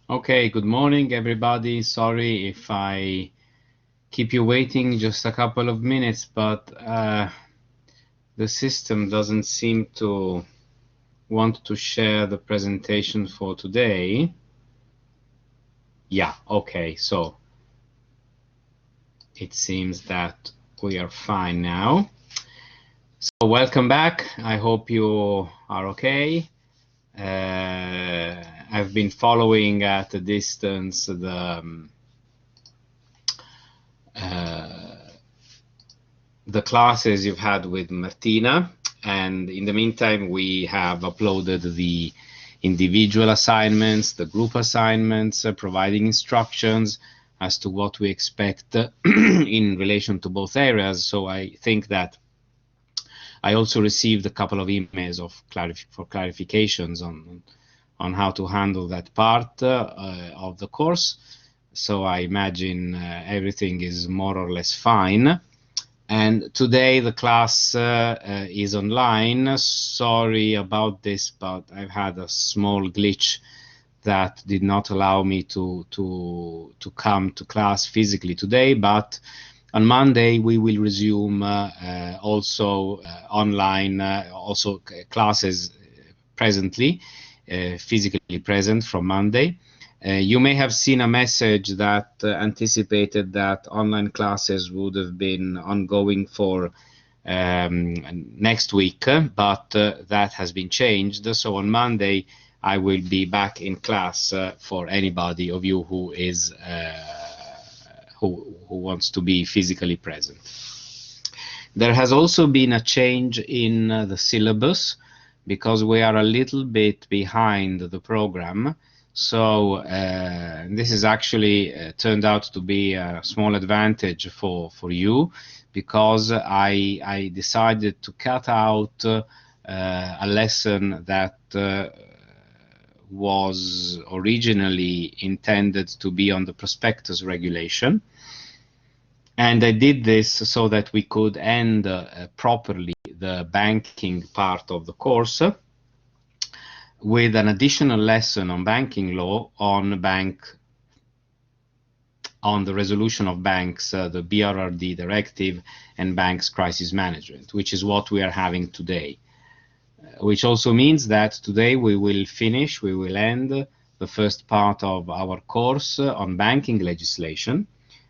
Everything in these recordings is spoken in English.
Okay, good morning, everybody. Sorry if I keep you waiting just a couple of minutes, but the system doesn't seem to want to share the presentation for today. Yeah, okay, so it seems that we are fine now. So welcome back. I hope you are okay. I've been following at a distance the classes you've had with Martina, and in the meantime we have uploaded the individual assignments, the group assignments, providing instructions as to what we expect in relation to both areas. So I think that I also received a couple of emails for clarifications on how to handle that part of the course. So I imagine everything is more or less fine. And today the class is online. Sorry about this, but I've had a small glitch that did not allow me to come to class physically today. But on Monday we will resume also online, also classes presently, physically present from Monday. You may have seen a message that anticipated that online classes would have been ongoing for next week, but that has been changed. So on Monday, I will be back in class for anybody of you who is who wants to be physically present. There has also been a change in the syllabus because we are a little bit behind the program. So this is actually turned out to be a small advantage for you, because I decided to cut out a lesson that was originally intended to be on the prospectus regulation. And I did this so that we could end properly the banking part of the course with an additional lesson on banking law on the resolution of banks, the BRRD directive, and banks crisis management, which is what we are having today. Which also means that today we will end the first part of our course on banking legislation,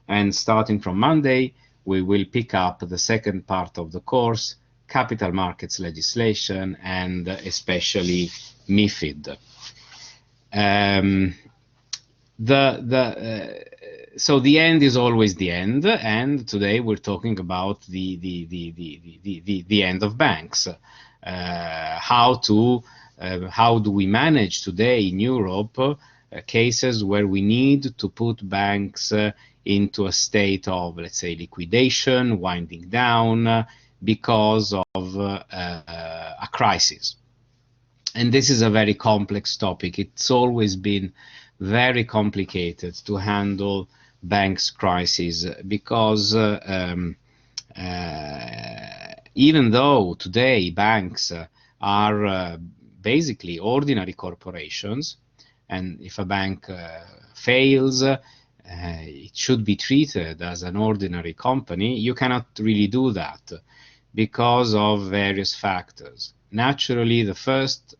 and starting from Monday, we will pick up the second part of the course, capital markets legislation, and especially MiFID. So the end is always the end, and today we're talking about the end of banks. How do we manage today in Europe cases where we need to put banks into a state of, let's say, liquidation, winding down, because of a crisis. And this is a very complex topic. It's always been very complicated to handle banks' crises, because even though today banks are basically ordinary corporations, and if a bank fails, it should be treated as an ordinary company, you cannot really do that because of various factors. Naturally, the first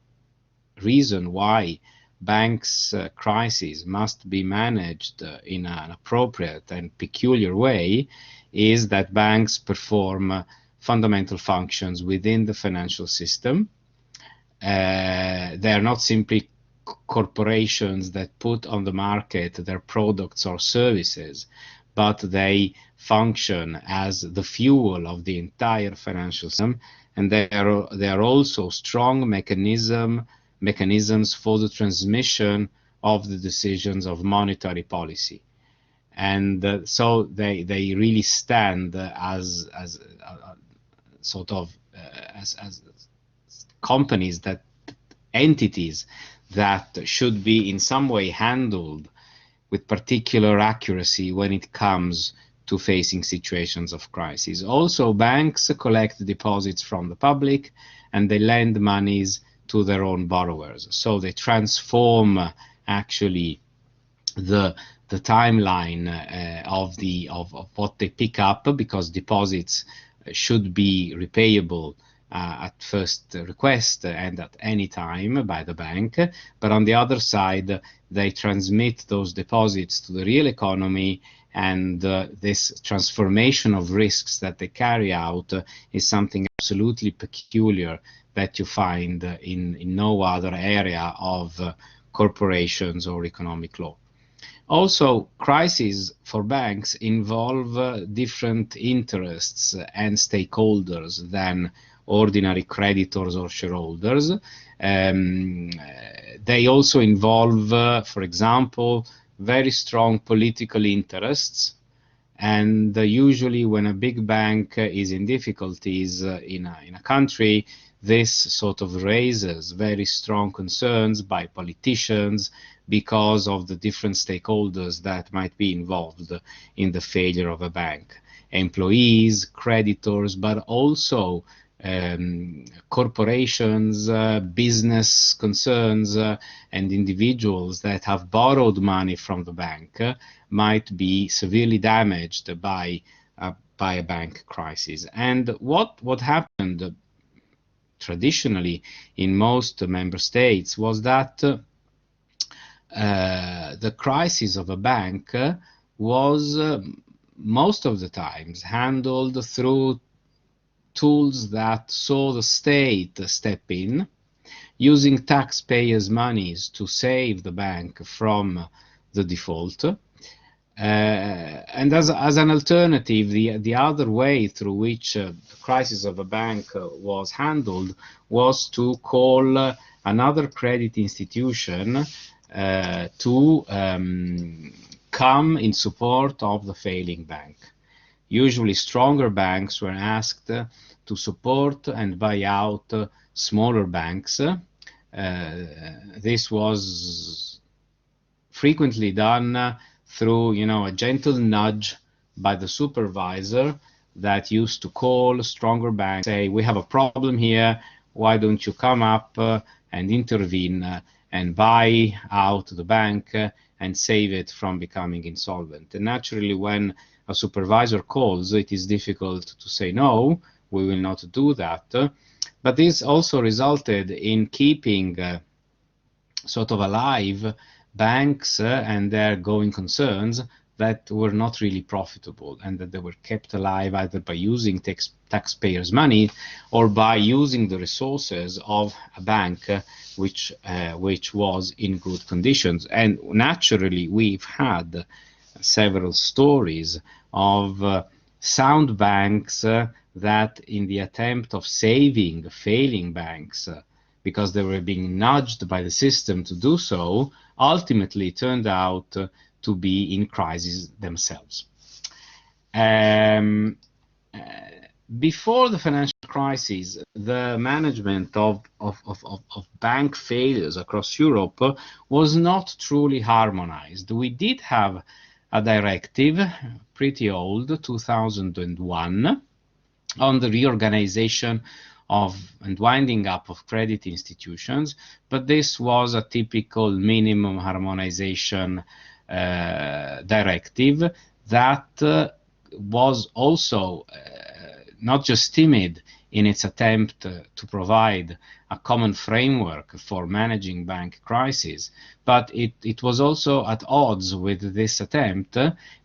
reason why banks' crises must be managed in an appropriate and peculiar way is that banks perform fundamental functions within the financial system. They are not simply corporations that put on the market their products or services, but they function as the fuel of the entire financial system, and they are also strong mechanisms for the transmission of the decisions of monetary policy. And so they really stand as sort of as companies, that entities that should be in some way handled with particular accuracy when it comes to facing situations of crisis. Also, banks collect deposits from the public and they lend monies to their own borrowers. So they transform actually the timeline of what they pick up, because deposits should be repayable at first request and at any time by the bank. But on the other side, they transmit those deposits to the real economy, and this transformation of risks that they carry out is something absolutely peculiar that you find in no other area of corporations or economic law. Also, crises for banks involve different interests and stakeholders than ordinary creditors or shareholders. They also involve, for example, very strong political interests. And usually when a big bank is in difficulties in a country, this sort of raises very strong concerns by politicians because of the different stakeholders that might be involved in the failure of a bank. Employees, creditors, but also corporations, business concerns, and individuals that have borrowed money from the bank might be severely damaged by a bank crisis. And what happened traditionally in most member states was that the crisis of a bank was most of the times handled through tools that saw the state step in, using taxpayers' monies to save the bank from the default. And as an alternative, the other way through which the crisis of a bank was handled was to call another credit institution to come in support of the failing bank. Usually stronger banks were asked to support and buy out smaller banks. This was frequently done through, a gentle nudge by the supervisor that used to call stronger banks, say, we have a problem here, why don't you come up and intervene and buy out the bank and save it from becoming insolvent. And naturally, when a supervisor calls, it is difficult to say, no, we will not do that. But this also resulted in keeping sort of alive banks and their going concerns that were not really profitable, and that they were kept alive either by using taxpayers' money or by using the resources of a bank which was in good conditions. And naturally, we've had several stories of sound banks that, in the attempt of saving failing banks because they were being nudged by the system to do so, ultimately turned out to be in crisis themselves. Before the financial crisis, the management of bank failures across Europe was not truly harmonized. We did have a directive, pretty old, 2001, on the reorganization of and winding up of credit institutions, but this was a typical minimum harmonization directive that was also not just timid in its attempt to provide a common framework for managing bank crises, but it was also at odds with this attempt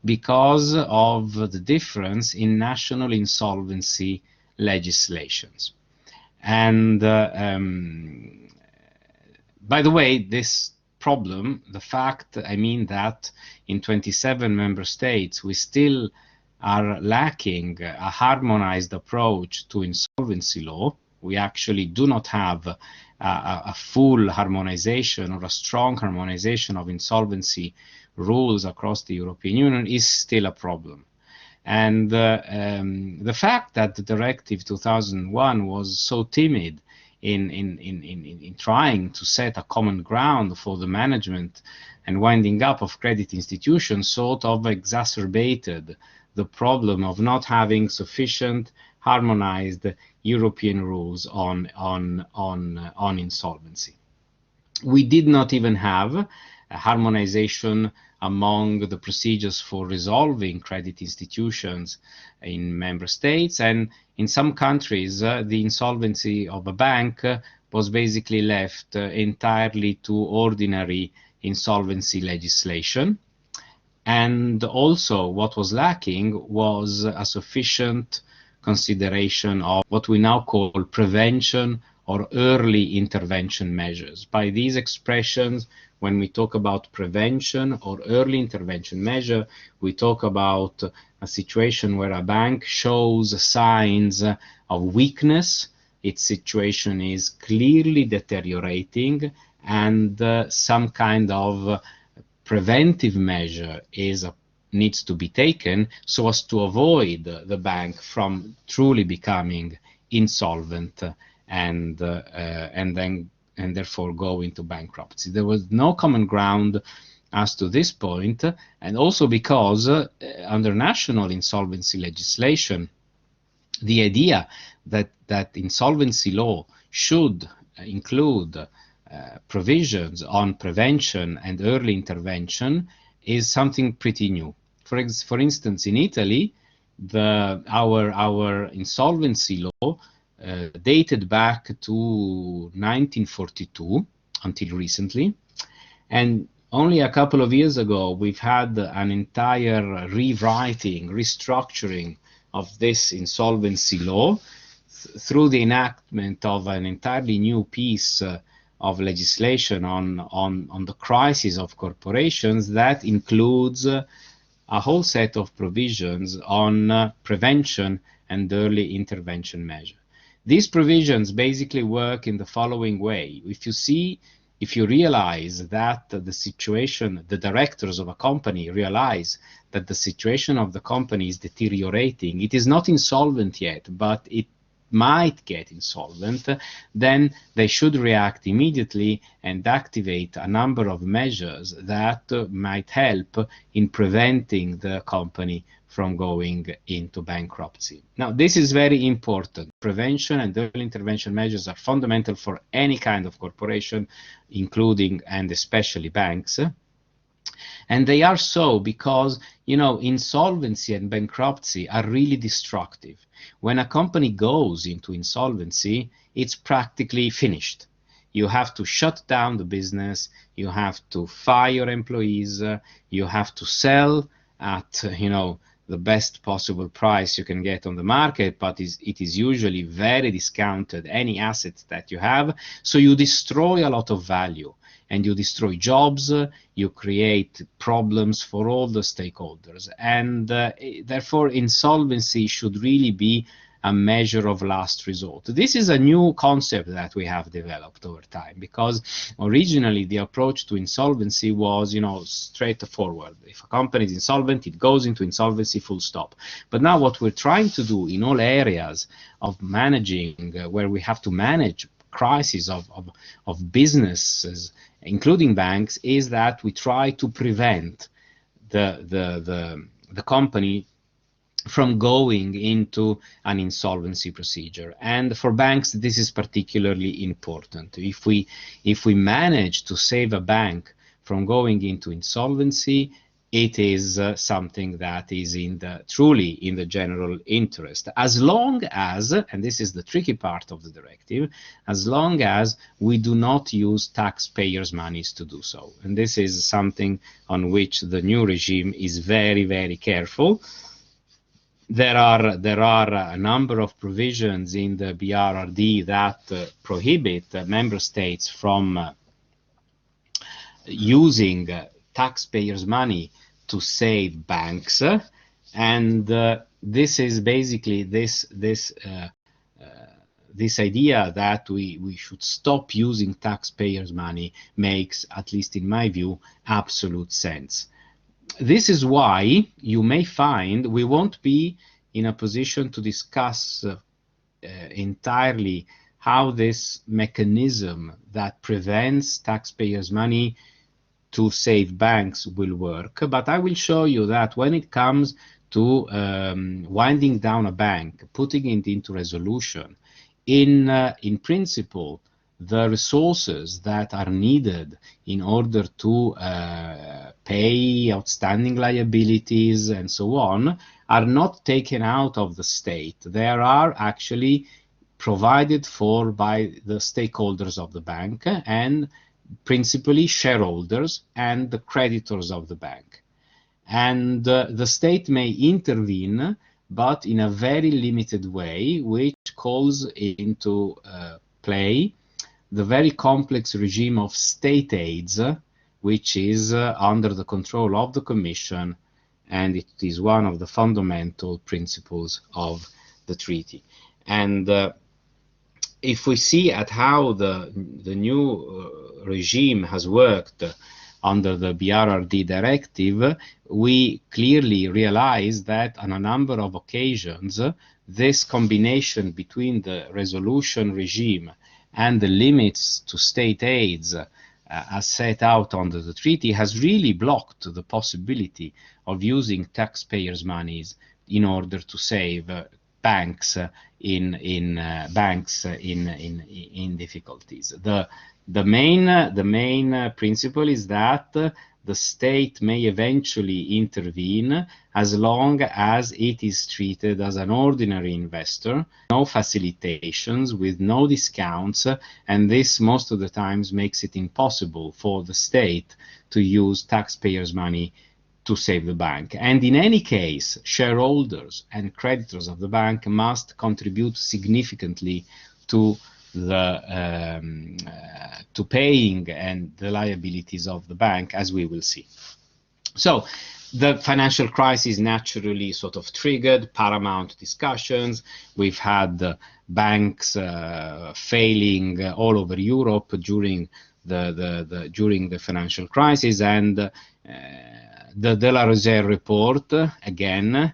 because of the difference in national insolvency legislations. And by the way, this problem, the fact, that in 27 member states we still are lacking a harmonized approach to insolvency law. We actually do not have a full harmonization or a strong harmonization of insolvency rules across the European Union is still a problem. And the fact that the Directive 2001 was so timid in trying to set a common ground for the management and winding up of credit institutions sort of exacerbated the problem of not having sufficient harmonized European rules on insolvency. We did not even have a harmonization among the procedures for resolving credit institutions in member states. And in some countries, the insolvency of a bank was basically left entirely to ordinary insolvency legislation. And also what was lacking was a sufficient consideration of what we now call prevention or early intervention measures. By these expressions, when we talk about prevention or early intervention measure, we talk about a situation where a bank shows signs of weakness, its situation is clearly deteriorating, and some kind of preventive measure needs to be taken so as to avoid the bank from truly becoming insolvent and therefore go into bankruptcy. There was no common ground as to this point, and also because under national insolvency legislation, the idea that insolvency law should include provisions on prevention and early intervention is something pretty new. For instance, in Italy, our insolvency law dated back to 1942 until recently, and only a couple of years ago we've had an entire rewriting, restructuring of this insolvency law through the enactment of an entirely new piece of legislation on the crisis of corporations that includes a whole set of provisions on prevention and early intervention measure. These provisions basically work in the following way. If you realize that the directors of a company realize that the situation of the company is deteriorating, it is not insolvent yet, but it might get insolvent, then they should react immediately and activate a number of measures that might help in preventing the company from going into bankruptcy. Now, this is very important. Prevention and early intervention measures are fundamental for any kind of corporation, including and especially banks. And they are so because, insolvency and bankruptcy are really destructive. When a company goes into insolvency, it's practically finished. You have to shut down the business, you have to fire employees, you have to sell at, the best possible price you can get on the market, but it is usually very discounted, any asset that you have. So you destroy a lot of value. And you destroy jobs, you create problems for all the stakeholders. And therefore, insolvency should really be a measure of last resort. This is a new concept that we have developed over time, because originally the approach to insolvency was, straightforward. If a company is insolvent, it goes into insolvency, full stop. But now what we're trying to do in all areas of managing, where we have to manage crises of businesses, including banks, is that we try to prevent the company from going into an insolvency procedure. And for banks, this is particularly important. If we manage to save a bank from going into insolvency, it is something that is truly in the general interest, as long as, and this is the tricky part of the directive, as long as we do not use taxpayers' monies to do so. And this is something on which the new regime is very, very careful. There are a number of provisions in the BRRD that prohibit member states from using taxpayers' money to save banks, and this is basically this idea that we should stop using taxpayers' money makes, at least in my view, absolute sense. This is why you may find we won't be in a position to discuss entirely how this mechanism that prevents taxpayers' money to save banks will work, but I will show you that when it comes to winding down a bank, putting it into resolution, in principle, the resources that are needed in order to pay outstanding liabilities and so on, are not taken out of the state. They are actually provided for by the stakeholders of the bank, and principally shareholders and the creditors of the bank. And the state may intervene, but in a very limited way, which calls into play the very complex regime of state aids, which is under the control of the Commission, and it is one of the fundamental principles of the treaty. And if we see at how the new regime has worked under the BRRD directive, we clearly realize that on a number of occasions, this combination between the resolution regime and the limits to state aids as set out under the treaty has really blocked the possibility of using taxpayers' monies in order to save banks in difficulties. The main principle is that the state may eventually intervene as long as it is treated as an ordinary investor, no facilitations, with no discounts, and this most of the times makes it impossible for the state to use taxpayers' money to save the bank. And in any case, shareholders and creditors of the bank must contribute significantly to to paying and the liabilities of the bank, as we will see. So the financial crisis naturally sort of triggered paramount discussions. We've had banks failing all over Europe during the financial crisis, and the De La Rosière report, again,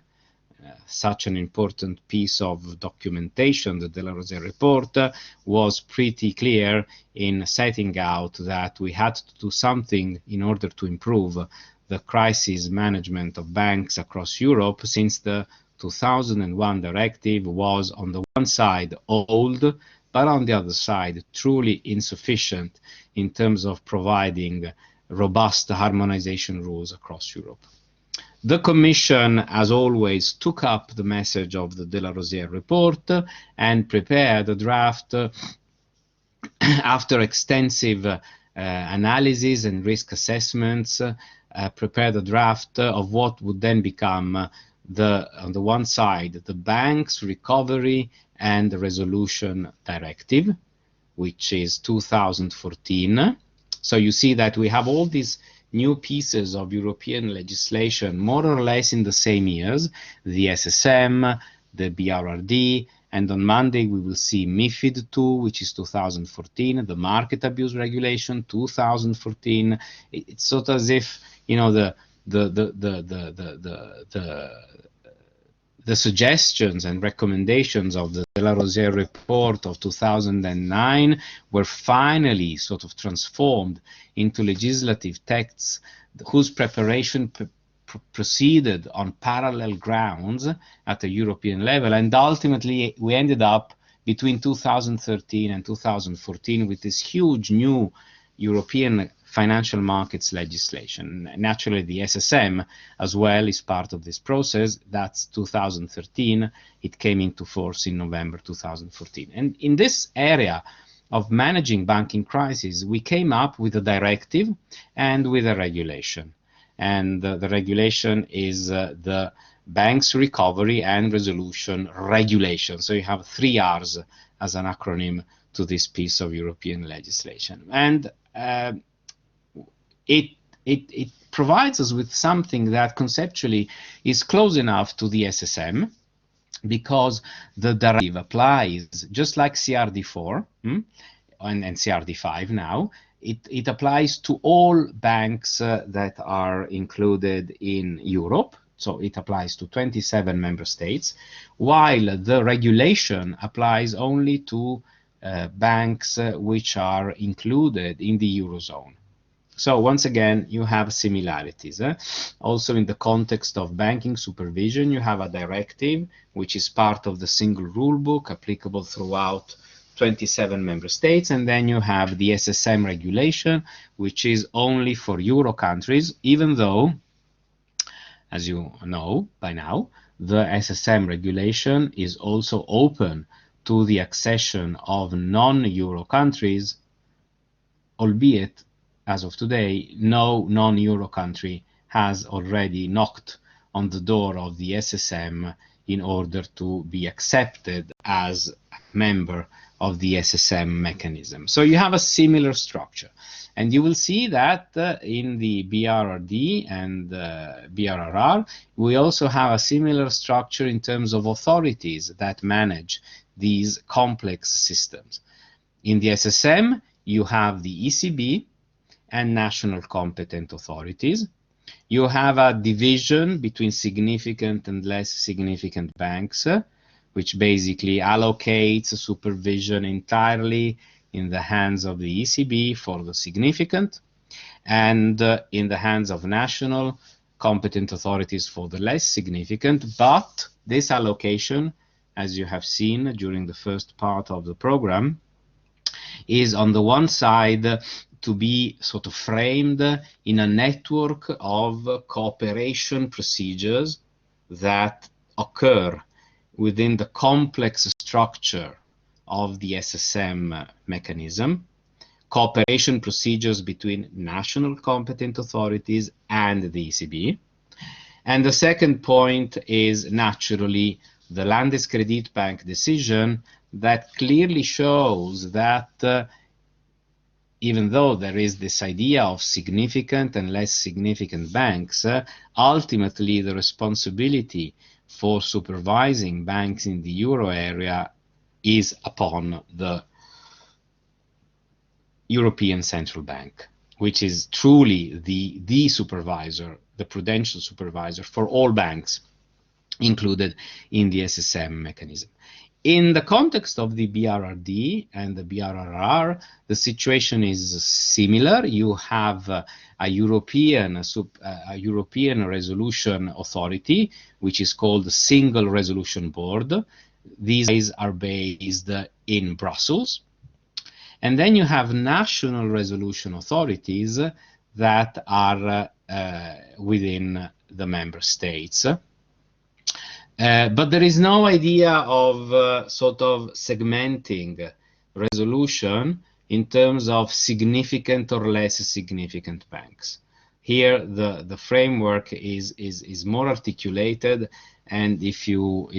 such an important piece of documentation, the De La Rosière report, was pretty clear in setting out that we had to do something in order to improve the crisis management of banks across Europe, since the 2001 directive was on the one side old, but on the other side truly insufficient in terms of providing robust harmonization rules across Europe. The Commission, as always, took up the message of the De La Rosière report and prepared a draft after extensive analysis and risk assessments, prepared a draft of what would then become on the one side, the Banks Recovery and Resolution Directive, which is 2014. So you see that we have all these new pieces of European legislation more or less in the same years, the SSM, the BRRD, and on Monday we will see MiFID II, which is 2014, the Market Abuse Regulation 2014. It's sort of as if, you know, the suggestions and recommendations of the De La Rosière report of 2009 were finally sort of transformed into legislative texts whose preparation proceeded on parallel grounds at a European level, and ultimately we ended up between 2013 and 2014 with this huge new European financial markets legislation. Naturally, the SSM as well is part of this process. That's 2013. It came into force in November 2014. And in this area of managing banking crisis, we came up with a directive and with a regulation. And the regulation is the Banks Recovery and Resolution Regulation. So you have 3 R's as an acronym to this piece of European legislation. And it provides us with something that conceptually is close enough to the SSM, because the directive applies just like CRD4 and CRD5 now. It applies to all banks that are included in Europe. So it applies to 27 member states, while the regulation applies only to banks which are included in the Eurozone. So once again, you have similarities. Also in the context of banking supervision, you have a directive which is part of the single rule book applicable throughout 27 member states, and then you have the SSM regulation, which is only for Euro countries, even though, as you know by now, the SSM regulation is also open to the accession of non-Euro countries, albeit, as of today, no non-Euro country has already knocked on the door of the SSM in order to be accepted as a member of the SSM mechanism. So you have a similar structure. And you will see that in the BRRD and BRRR, we also have a similar structure in terms of authorities that manage these complex systems. In the SSM, you have the ECB and national competent authorities. You have a division between significant and less significant banks, which basically allocates supervision entirely in the hands of the ECB for the significant, and in the hands of national competent authorities for the less significant. But this allocation, as you have seen during the first part of the program, is on the one side to be sort of framed in a network of cooperation procedures that occur within the complex structure of the SSM mechanism, cooperation procedures between national competent authorities and the ECB. And the second point is naturally the Landeskreditbank decision that clearly shows that even though there is this idea of significant and less significant banks, ultimately the responsibility for supervising banks in the euro area is upon the European Central Bank, which is truly the supervisor, the prudential supervisor for all banks included in the SSM mechanism. In the context of the BRRD and the BRRR, the situation is similar. You have a European Resolution Authority, which is called the Single Resolution Board. These are based in Brussels. And then you have national resolution authorities that are within the member states. But there is no idea of sort of segmenting resolution in terms of significant or less significant banks. Here, the framework is more articulated, and if you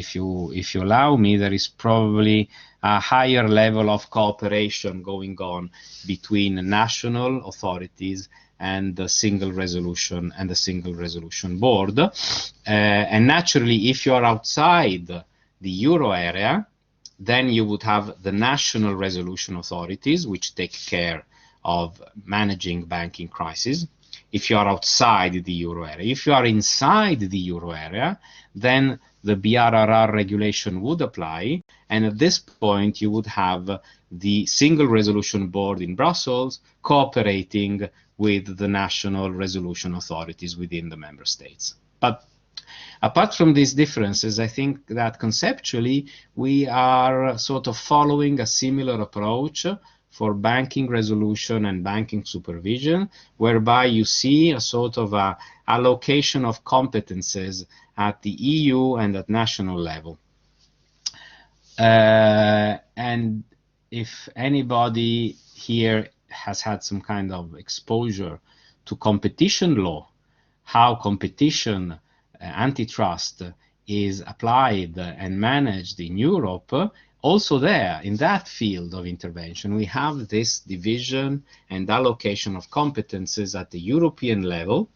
allow me, there is probably a higher level of cooperation going on between national authorities and the single resolution board. And naturally, if you are outside the euro area, then you would have the national resolution authorities, which take care of managing banking crises. If you are outside the euro area, if you are inside the euro area, then the BRRR regulation would apply, and at this point you would have the single resolution board in Brussels cooperating with the national resolution authorities within the member states. But apart from these differences, I think that conceptually we are sort of following a similar approach for banking resolution and banking supervision, whereby you see a sort of a allocation of competences at the EU and at national level. And if anybody here has had some kind of exposure to competition law, how competition antitrust is applied and managed in Europe, also there, in that field of intervention, we have this division and allocation of competences at the European level.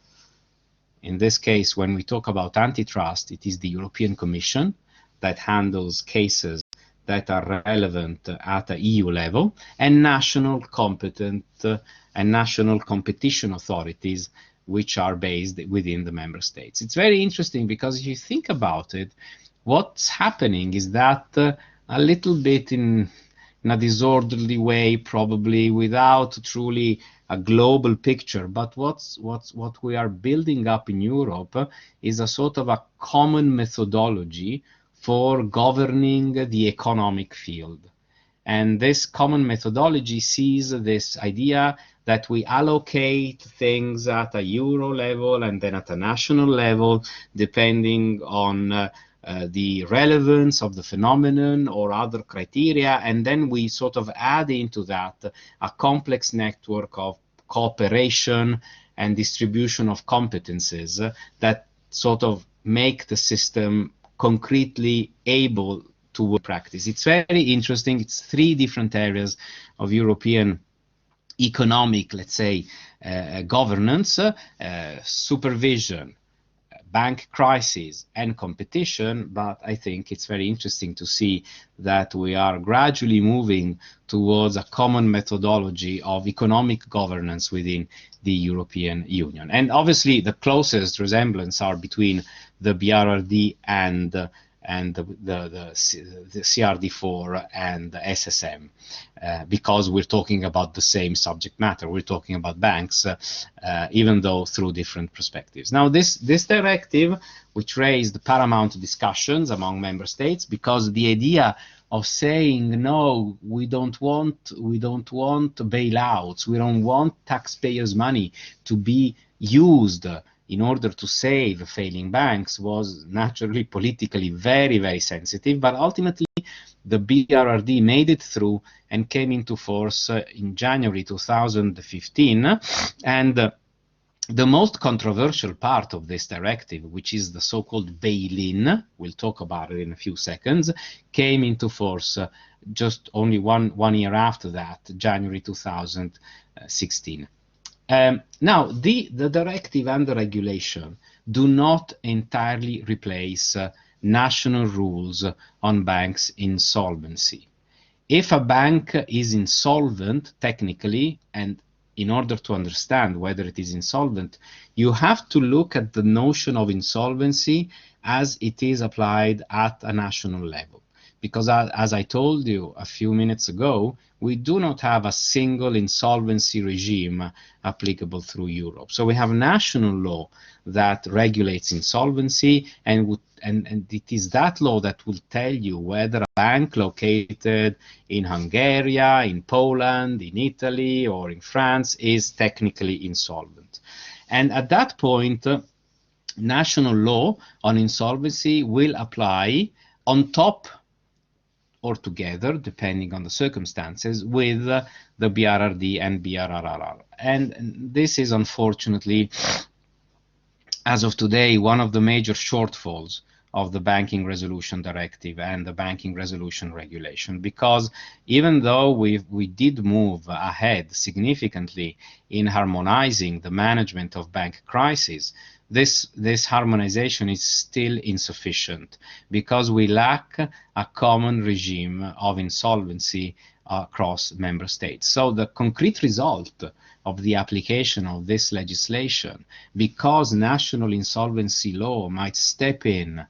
In this case, when we talk about antitrust, it is the European Commission that handles cases that are relevant at the EU level, and national competent and national competition authorities, which are based within the member states. It's very interesting because if you think about it, what's happening is that a little bit in a disorderly way, probably without truly a global picture, but what we are building up in Europe is a sort of a common methodology for governing the economic field. And this common methodology sees this idea that we allocate things at a euro level and then at a national level, depending on the relevance of the phenomenon or other criteria, and then we sort of add into that a complex network of cooperation and distribution of competences that sort of make the system concretely able to practice. It's very interesting. It's 3 different areas of European economic, let's say, governance, supervision, bank crisis, and competition, but I think it's very interesting to see that we are gradually moving towards a common methodology of economic governance within the European Union. And obviously the closest resemblance are between the BRRD and the CRD4 and the SSM, because we're talking about the same subject matter. We're talking about banks, even though through different perspectives. Now, this directive, which raised paramount discussions among member states, because the idea of saying no, we don't want bailouts, we don't want taxpayers' money to be used in order to save failing banks was naturally politically very, very sensitive, but ultimately the BRRD made it through and came into force in January 2015, and the most controversial part of this directive, which is the so-called bail-in, we'll talk about it in a few seconds, came into force just only one year after that, January 2016. Now, the directive and the regulation do not entirely replace national rules on banks' insolvency. If a bank is insolvent, technically, and in order to understand whether it is insolvent, you have to look at the notion of insolvency as it is applied at a national level. Because as I told you a few minutes ago, we do not have a single insolvency regime applicable through Europe. So we have national law that regulates insolvency, and it is that law that will tell you whether a bank located in Hungary, in Poland, in Italy, or in France is technically insolvent. And at that point, national law on insolvency will apply on top or together, depending on the circumstances, with the BRRD and BRRR. And this is unfortunately, as of today, one of the major shortfalls of the Banking Resolution Directive and the Banking Resolution Regulation, because even though we did move ahead significantly in harmonizing the management of bank crises, this harmonization is still insufficient because we lack a common regime of insolvency across member states. So the concrete result of the application of this legislation, because national insolvency law might step in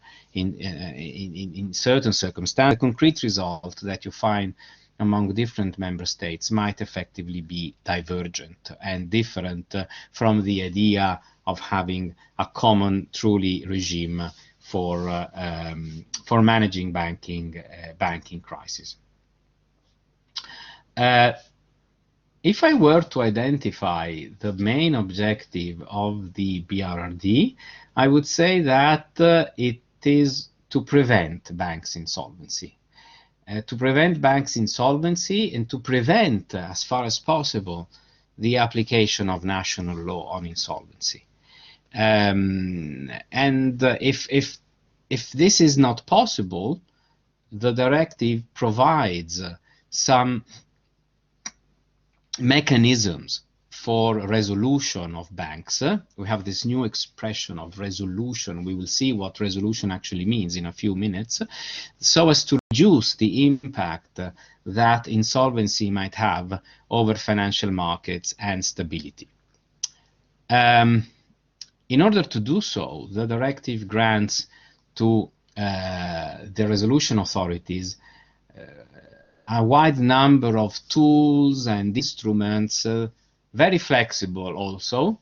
certain circumstances, the concrete result that you find among different member states might effectively be divergent and different from the idea of having a common, truly regime for managing banking crisis. If I were to identify the main objective of the BRRD, I would say that it is to prevent banks' insolvency. To prevent banks' insolvency and to prevent, as far as possible, the application of national law on insolvency. And if this is not possible, the directive provides some mechanisms for resolution of banks. We have this new expression of resolution. We will see what resolution actually means in a few minutes, so as to reduce the impact that insolvency might have over financial markets and stability. In order to do so, the directive grants to the resolution authorities a wide number of tools and instruments, very flexible also.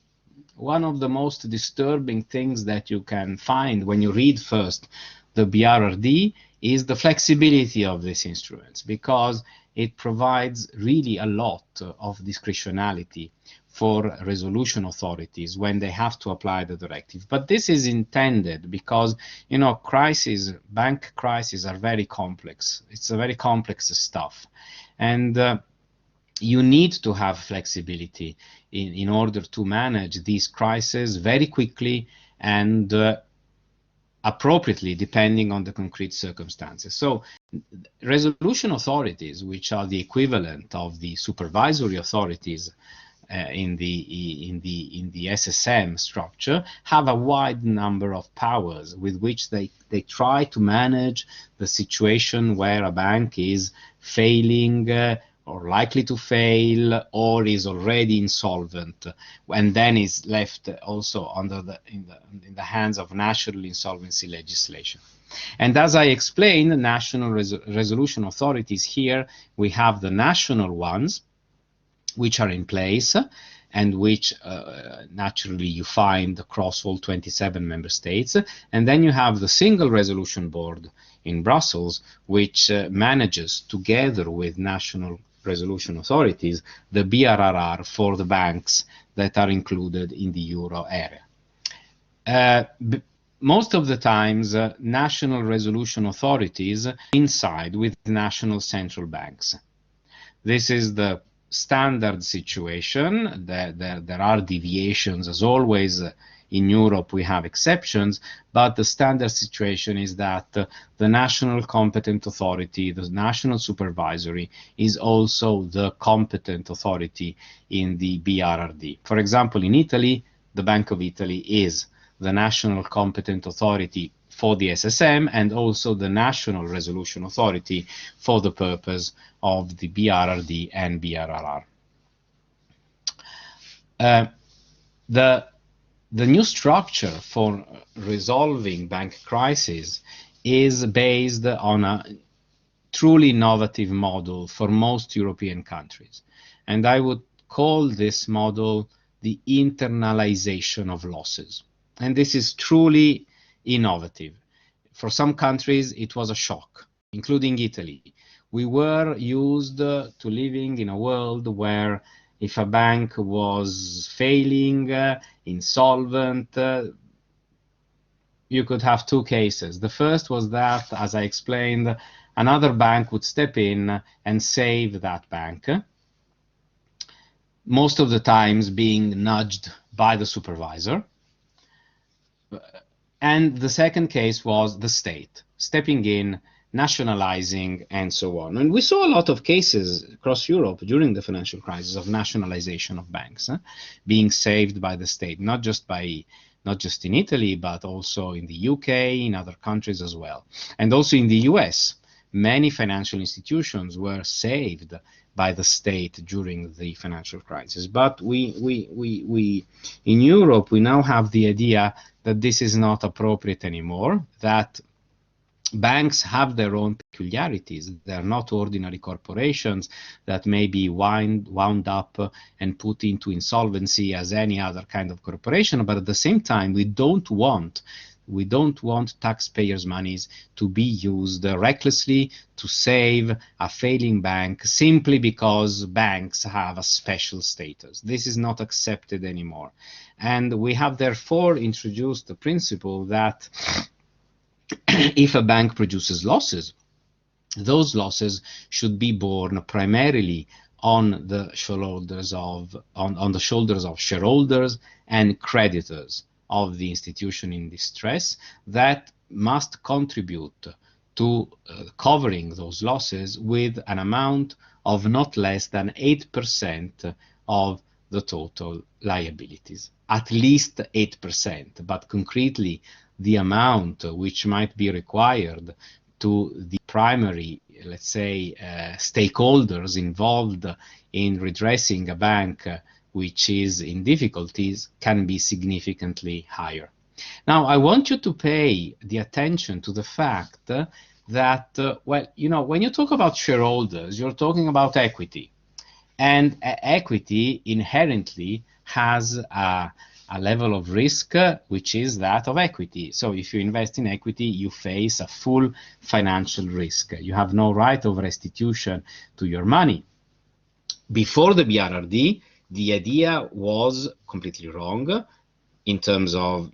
One of the most disturbing things that you can find when you read first the BRRD is the flexibility of these instruments, because it provides really a lot of discretionality for resolution authorities when they have to apply the directive. But this is intended because, you know, bank crises are very complex. It's a very complex stuff. And you need to have flexibility in order to manage these crises very quickly and appropriately, depending on the concrete circumstances. So resolution authorities, which are the equivalent of the supervisory authorities in the SSM structure, have a wide number of powers with which they try to manage the situation where a bank is failing or likely to fail, or is already insolvent, and then is left also in the hands of national insolvency legislation. And as I explained, national resolution authorities here, we have the national ones, which are in place, and which naturally you find across all 27 member states. And then you have the Single Resolution Board in Brussels, which manages, together with national resolution authorities, the BRRR for the banks that are included in the euro area. Most of the times, national resolution authorities coincide with national central banks. This is the standard situation. There are deviations, as always. In Europe, we have exceptions, but the standard situation is that the national competent authority, the national supervisory, is also the competent authority in the BRRD. For example, in Italy, the Bank of Italy is the national competent authority for the SSM and also the national resolution authority for the purpose of the BRRD and BRRR. The new structure for resolving bank crises is based on a truly innovative model for most European countries. And I would call this model the internalization of losses. And this is truly innovative. For some countries, it was a shock, including Italy. We were used to living in a world where if a bank was failing, insolvent, you could have two cases. The first was that, as I explained, another bank would step in and save that bank, most of the times being nudged by the supervisor. And the second case was the state stepping in, nationalizing, and so on. And we saw a lot of cases across Europe during the financial crisis of nationalization of banks being saved by the state, not just in Italy, but also in the UK, in other countries as well. And also in the US, many financial institutions were saved by the state during the financial crisis. But in Europe, we now have the idea that this is not appropriate anymore, that banks have their own peculiarities. They're not ordinary corporations that may be wound up and put into insolvency as any other kind of corporation. But at the same time, we don't want taxpayers' monies to be used recklessly to save a failing bank simply because banks have a special status. This is not accepted anymore. And we have therefore introduced the principle that if a bank produces losses, those losses should be borne primarily on the shoulders of shareholders and creditors of the institution in distress that must contribute to covering those losses with an amount of not less than 8% of the total liabilities. At least 8%, but concretely the amount which might be required to the primary, let's say, stakeholders involved in redressing a bank which is in difficulties can be significantly higher. Now, I want you to pay the attention to the fact that, well, you know, when you talk about shareholders, you're talking about equity. And equity inherently has a a level of risk which is that of equity. So if you invest in equity, you face a full financial risk. You have no right of restitution to your money. Before the BRRD, the idea was completely wrong in terms of,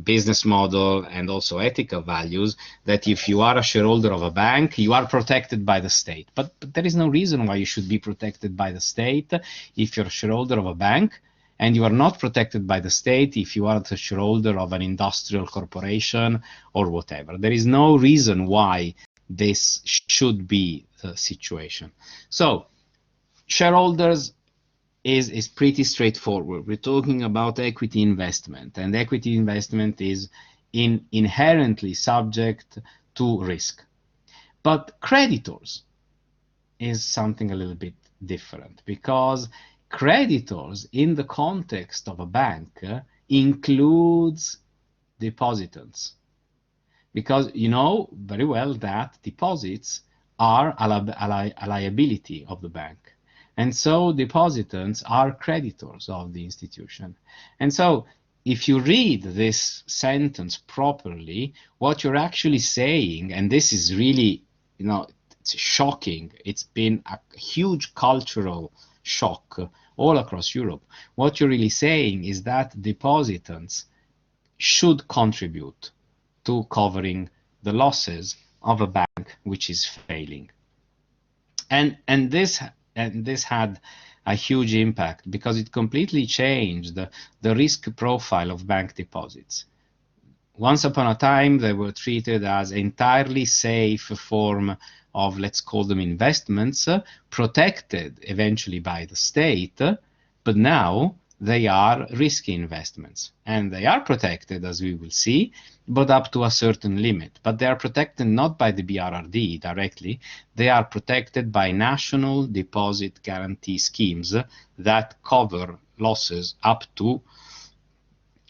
business model and also ethical values, that if you are a shareholder of a bank, you are protected by the state. But there is no reason why you should be protected by the state if you're a shareholder of a bank, and you are not protected by the state if you are the shareholder of an industrial corporation or whatever. There is no reason why this should be the situation. So shareholders is pretty straightforward. We're talking about equity investment, and equity investment is inherently subject to risk. But creditors is something a little bit different, because creditors in the context of a bank includes depositants, because you know very well that deposits are a liability of the bank. And so depositants are creditors of the institution. And so if you read this sentence properly, what you're actually saying, and this is really, it's shocking. It's been a huge cultural shock all across Europe. What you're really saying is that depositants should contribute to covering the losses of a bank which is failing. And this had a huge impact, because it completely changed the risk profile of bank deposits. Once upon a time, they were treated as entirely safe form of, let's call them investments, protected eventually by the state, but now they are risky investments, and they are protected, as we will see, but up to a certain limit. But they are protected not by the BRRD directly, they are protected by national deposit guarantee schemes that cover losses up to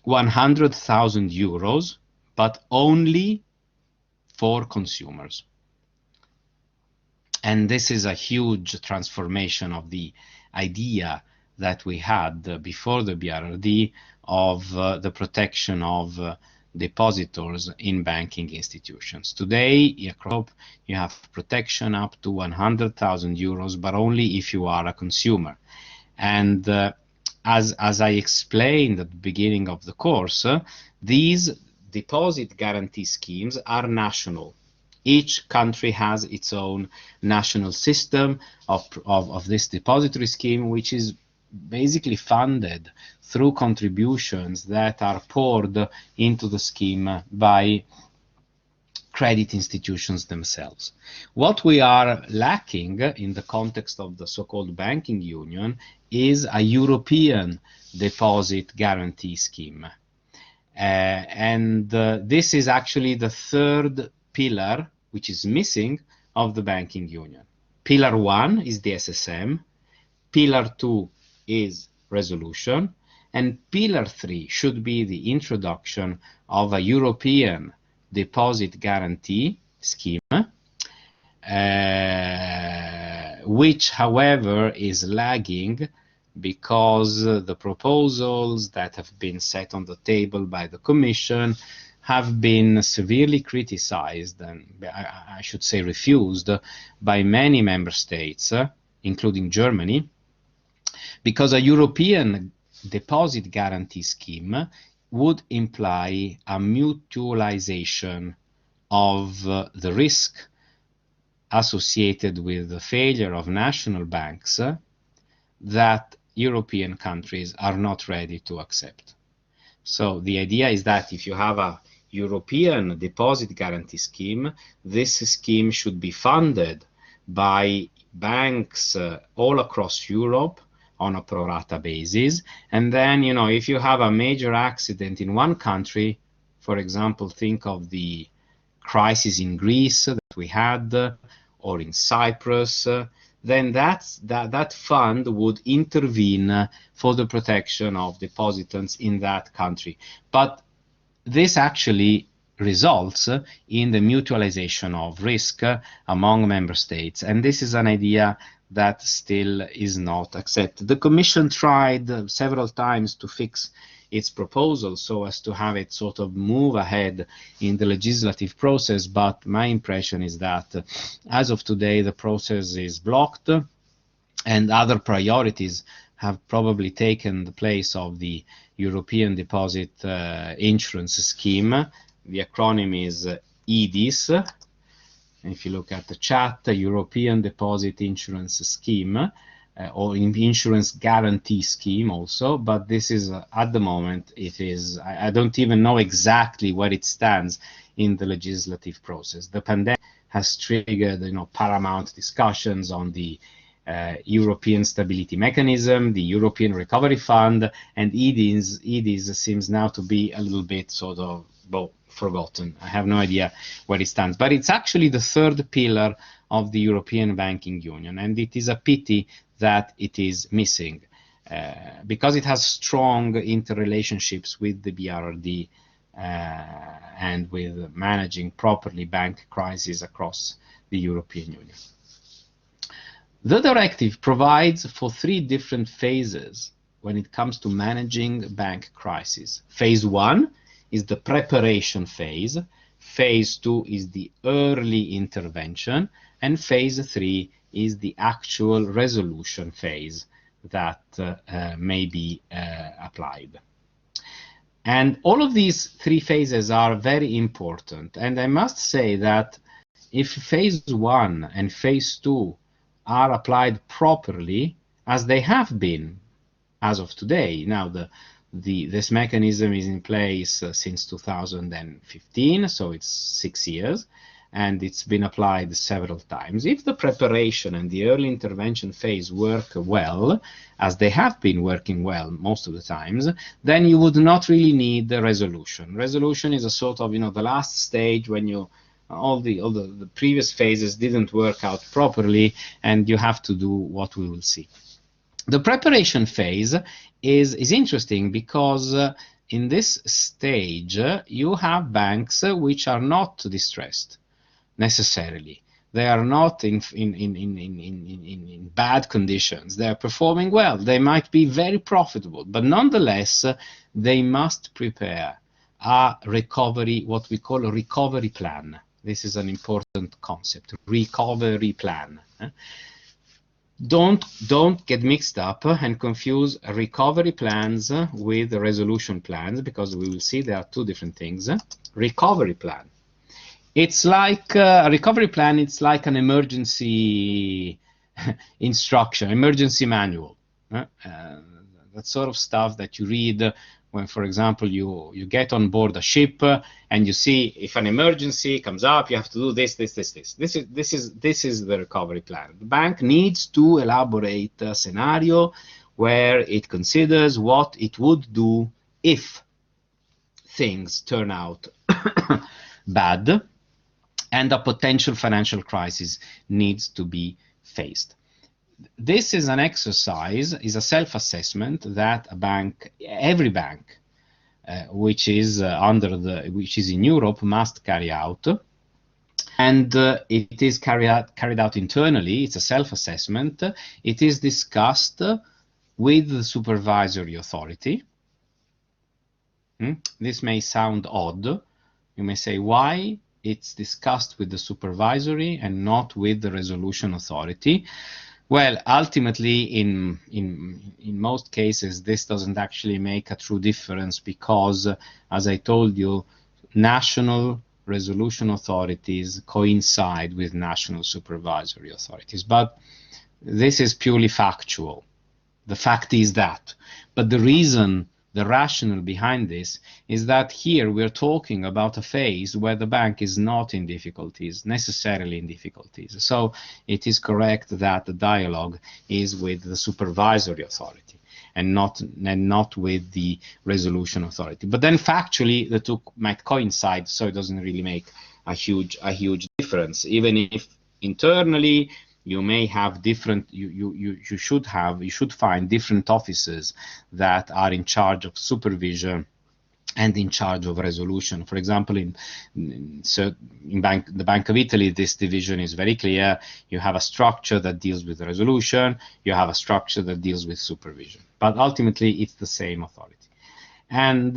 100,000 euros, but only for consumers. And this is a huge transformation of the idea that we had before the BRRD of the protection of depositors in banking institutions. Today, across Europe, you have protection up to 100,000 euros, but only if you are a consumer. And as I explained at the beginning of the course, these deposit guarantee schemes are national. Each country has its own national system of this depository scheme, which is basically funded through contributions that are poured into the scheme by credit institutions themselves. What we are lacking in the context of the so-called banking union is a European deposit guarantee scheme. This is actually the third pillar which is missing of the banking union. Pillar 1 is the SSM, Pillar 2 is resolution, and Pillar 3 should be the introduction of a European deposit guarantee scheme, which, however, is lagging because the proposals that have been set on the table by the Commission have been severely criticized, and I should say refused, by many member states, including Germany, because a European deposit guarantee scheme would imply a mutualization of the risk associated with the failure of national banks that European countries are not ready to accept. So the idea is that if you have a European deposit guarantee scheme, this scheme should be funded by banks all across Europe on a pro rata basis. And then, if you have a major accident in one country, for example, think of the crisis in Greece that we had, or in Cyprus, then that fund would intervene for the protection of depositants in that country. But this actually results in the mutualization of risk among member states, and this is an idea that still is not accepted. The Commission tried several times to fix its proposal so as to have it sort of move ahead in the legislative process, but my impression is that as of today the process is blocked and other priorities have probably taken the place of the European Deposit Insurance Scheme. The acronym is EDIS. If you look at the chat, European Deposit Insurance Scheme, or Insurance Guarantee Scheme also, but this is, at the moment, it is, I don't even know exactly where it stands in the legislative process. The pandemic has triggered, paramount discussions on the European Stability Mechanism, the European Recovery Fund, and EDIS seems now to be a little bit sort of, forgotten. I have no idea where it stands, but it's actually the third pillar of the European Banking Union, and it is a pity that it is missing because it has strong interrelationships with the BRRD and with managing properly bank crises across the European Union. The directive provides for 3 different phases when it comes to managing bank crises. Phase 1 is the preparation phase, phase 2 is the early intervention, and phase 3 is the actual resolution phase that may be applied. And all of these 3 phases are very important, and I must say that if phase 1 and phase 2 are applied properly, as they have been as of today. Now, this mechanism is in place since 2015, so it's 6 years, and it's been applied several times. If the preparation and the early intervention phase work well, as they have been working well most of the times, then you would not really need the resolution. Resolution is a sort of, the last stage when all the previous phases didn't work out properly, and you have to do what we will see. The preparation phase is interesting because in this stage you have banks which are not distressed necessarily. They are not in bad conditions. They are performing well. They might be very profitable, but nonetheless they must prepare a recovery, what we call a recovery plan. This is an important concept, recovery plan. Don't get mixed up and confuse recovery plans with resolution plans, because we will see there are 2 different things. Recovery plan. It's like a recovery plan, it's like an emergency instruction, emergency manual. That sort of stuff that you read when, for example, you get on board a ship and you see if an emergency comes up, you have to do this. This is the recovery plan. The bank needs to elaborate a scenario where it considers what it would do if things turn out bad and a potential financial crisis needs to be faced. This is an exercise, is a self-assessment that every bank, which is in Europe, must carry out, and it is carried out internally. It's a self-assessment. It is discussed with the supervisory authority. This may sound odd. You may say, why it's discussed with the supervisory and not with the resolution authority? Well, ultimately, in most cases, this doesn't actually make a true difference because, as I told you, national resolution authorities coincide with national supervisory authorities. But this is purely factual. The fact is that. But the rationale behind this is that here we're talking about a phase where the bank is not in difficulties, necessarily in difficulties. So it is correct that the dialogue is with the supervisory authority and not with the resolution authority. But then factually the 2 might coincide, so it doesn't really make a huge difference. Even if internally you may have different, you should find different offices that are in charge of supervision and in charge of resolution. For example, in the Bank of Italy, this division is very clear. You have a structure that deals with resolution, you have a structure that deals with supervision. But ultimately, it's the same authority. And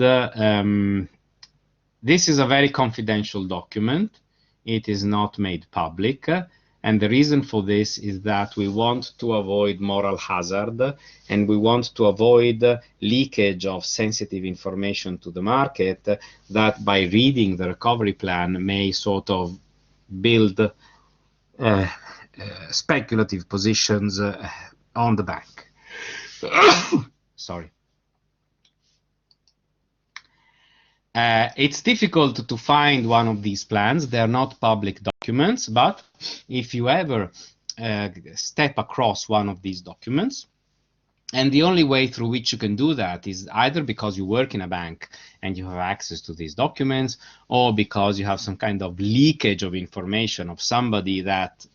this is a very confidential document. It is not made public. And the reason for this is that we want to avoid moral hazard, and we want to avoid leakage of sensitive information to the market that by reading the recovery plan may sort of build speculative positions on the bank. Sorry. It's difficult to find one of these plans. They're not public documents, but if you ever step across one of these documents, and the only way through which you can do that is either because you work in a bank and you have access to these documents, or because you have some kind of leakage of information of somebody that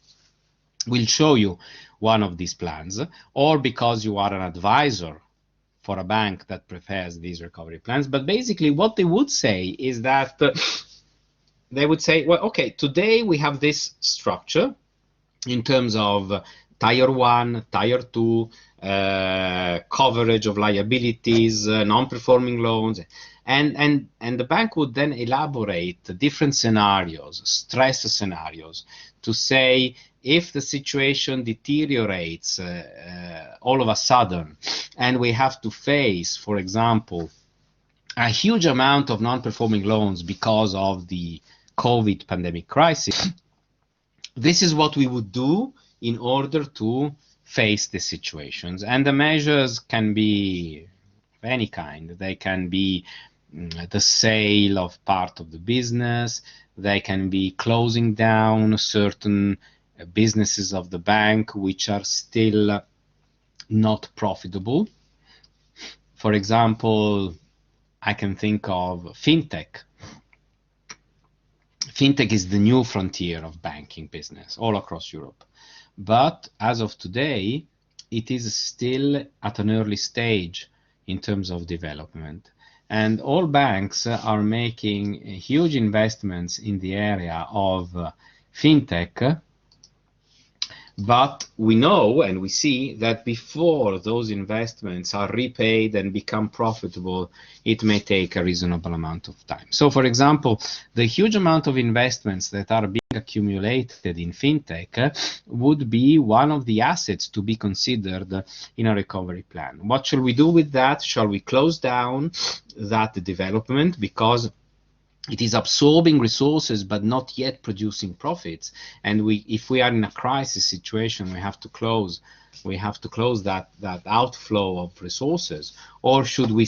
will show you one of these plans, or because you are an advisor for a bank that prepares these recovery plans. But basically what they would say is that they would say, well, okay, today we have this structure in terms of tier 1, tier 2, coverage of liabilities, non-performing loans, and the bank would then elaborate different scenarios, stress scenarios, to say if the situation deteriorates all of a sudden and we have to face, for example, a huge amount of non-performing loans because of the COVID pandemic crisis, this is what we would do in order to face the situations. And the measures can be of any kind. They can be the sale of part of the business. They can be closing down certain businesses of the bank which are still not profitable. For example, I can think of fintech. Fintech is the new frontier of banking business all across Europe. But as of today, it is still at an early stage in terms of development. And all banks are making huge investments in the area of fintech. But we know and we see that before those investments are repaid and become profitable, it may take a reasonable amount of time. So, for example, the huge amount of investments that are being accumulated in fintech would be one of the assets to be considered in a recovery plan. What shall we do with that? Shall we close down that development because it is absorbing resources but not yet producing profits, and if we are in a crisis situation, we have to close that outflow of resources? Or should we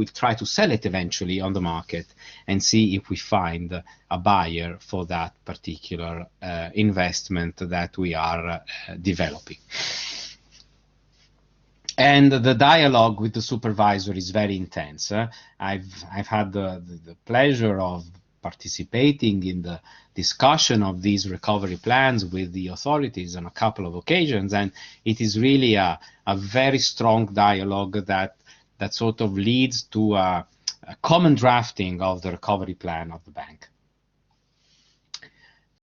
try to sell it eventually on the market and see if we find a buyer for that particular investment that we are developing? And the dialogue with the supervisor is very intense. I've had the pleasure of participating in the discussion of these recovery plans with the authorities on a couple of occasions, and it is really a very strong dialogue that sort of leads to a common drafting of the recovery plan of the bank.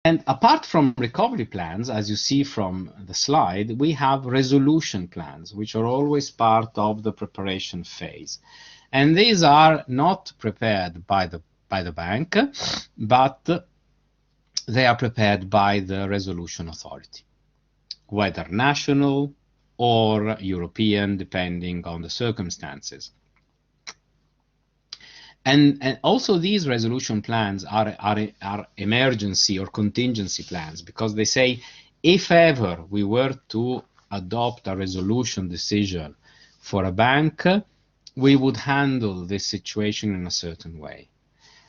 And apart from recovery plans, as you see from the slide, we have resolution plans, which are always part of the preparation phase. And these are not prepared by the bank, but they are prepared by the resolution authority, whether national or European, depending on the circumstances. And also these resolution plans are emergency or contingency plans, because they say if ever we were to adopt a resolution decision for a bank, we would handle this situation in a certain way.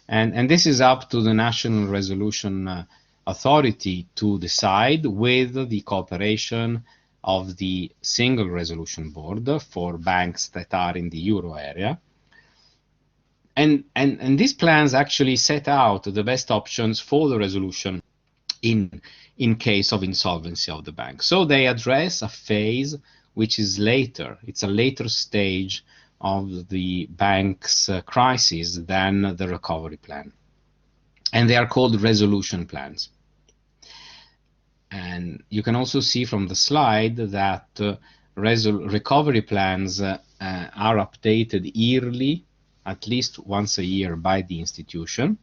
And this is up to the National Resolution Authority to decide, with the cooperation of the Single Resolution Board for banks that are in the euro area. And these plans actually set out the best options for the resolution in case of insolvency of the bank. So they address a phase which is later. It's a later stage of the bank's crisis than the recovery plan. And they are called resolution plans. And you can also see from the slide that recovery plans are updated yearly at least once a year by the institution.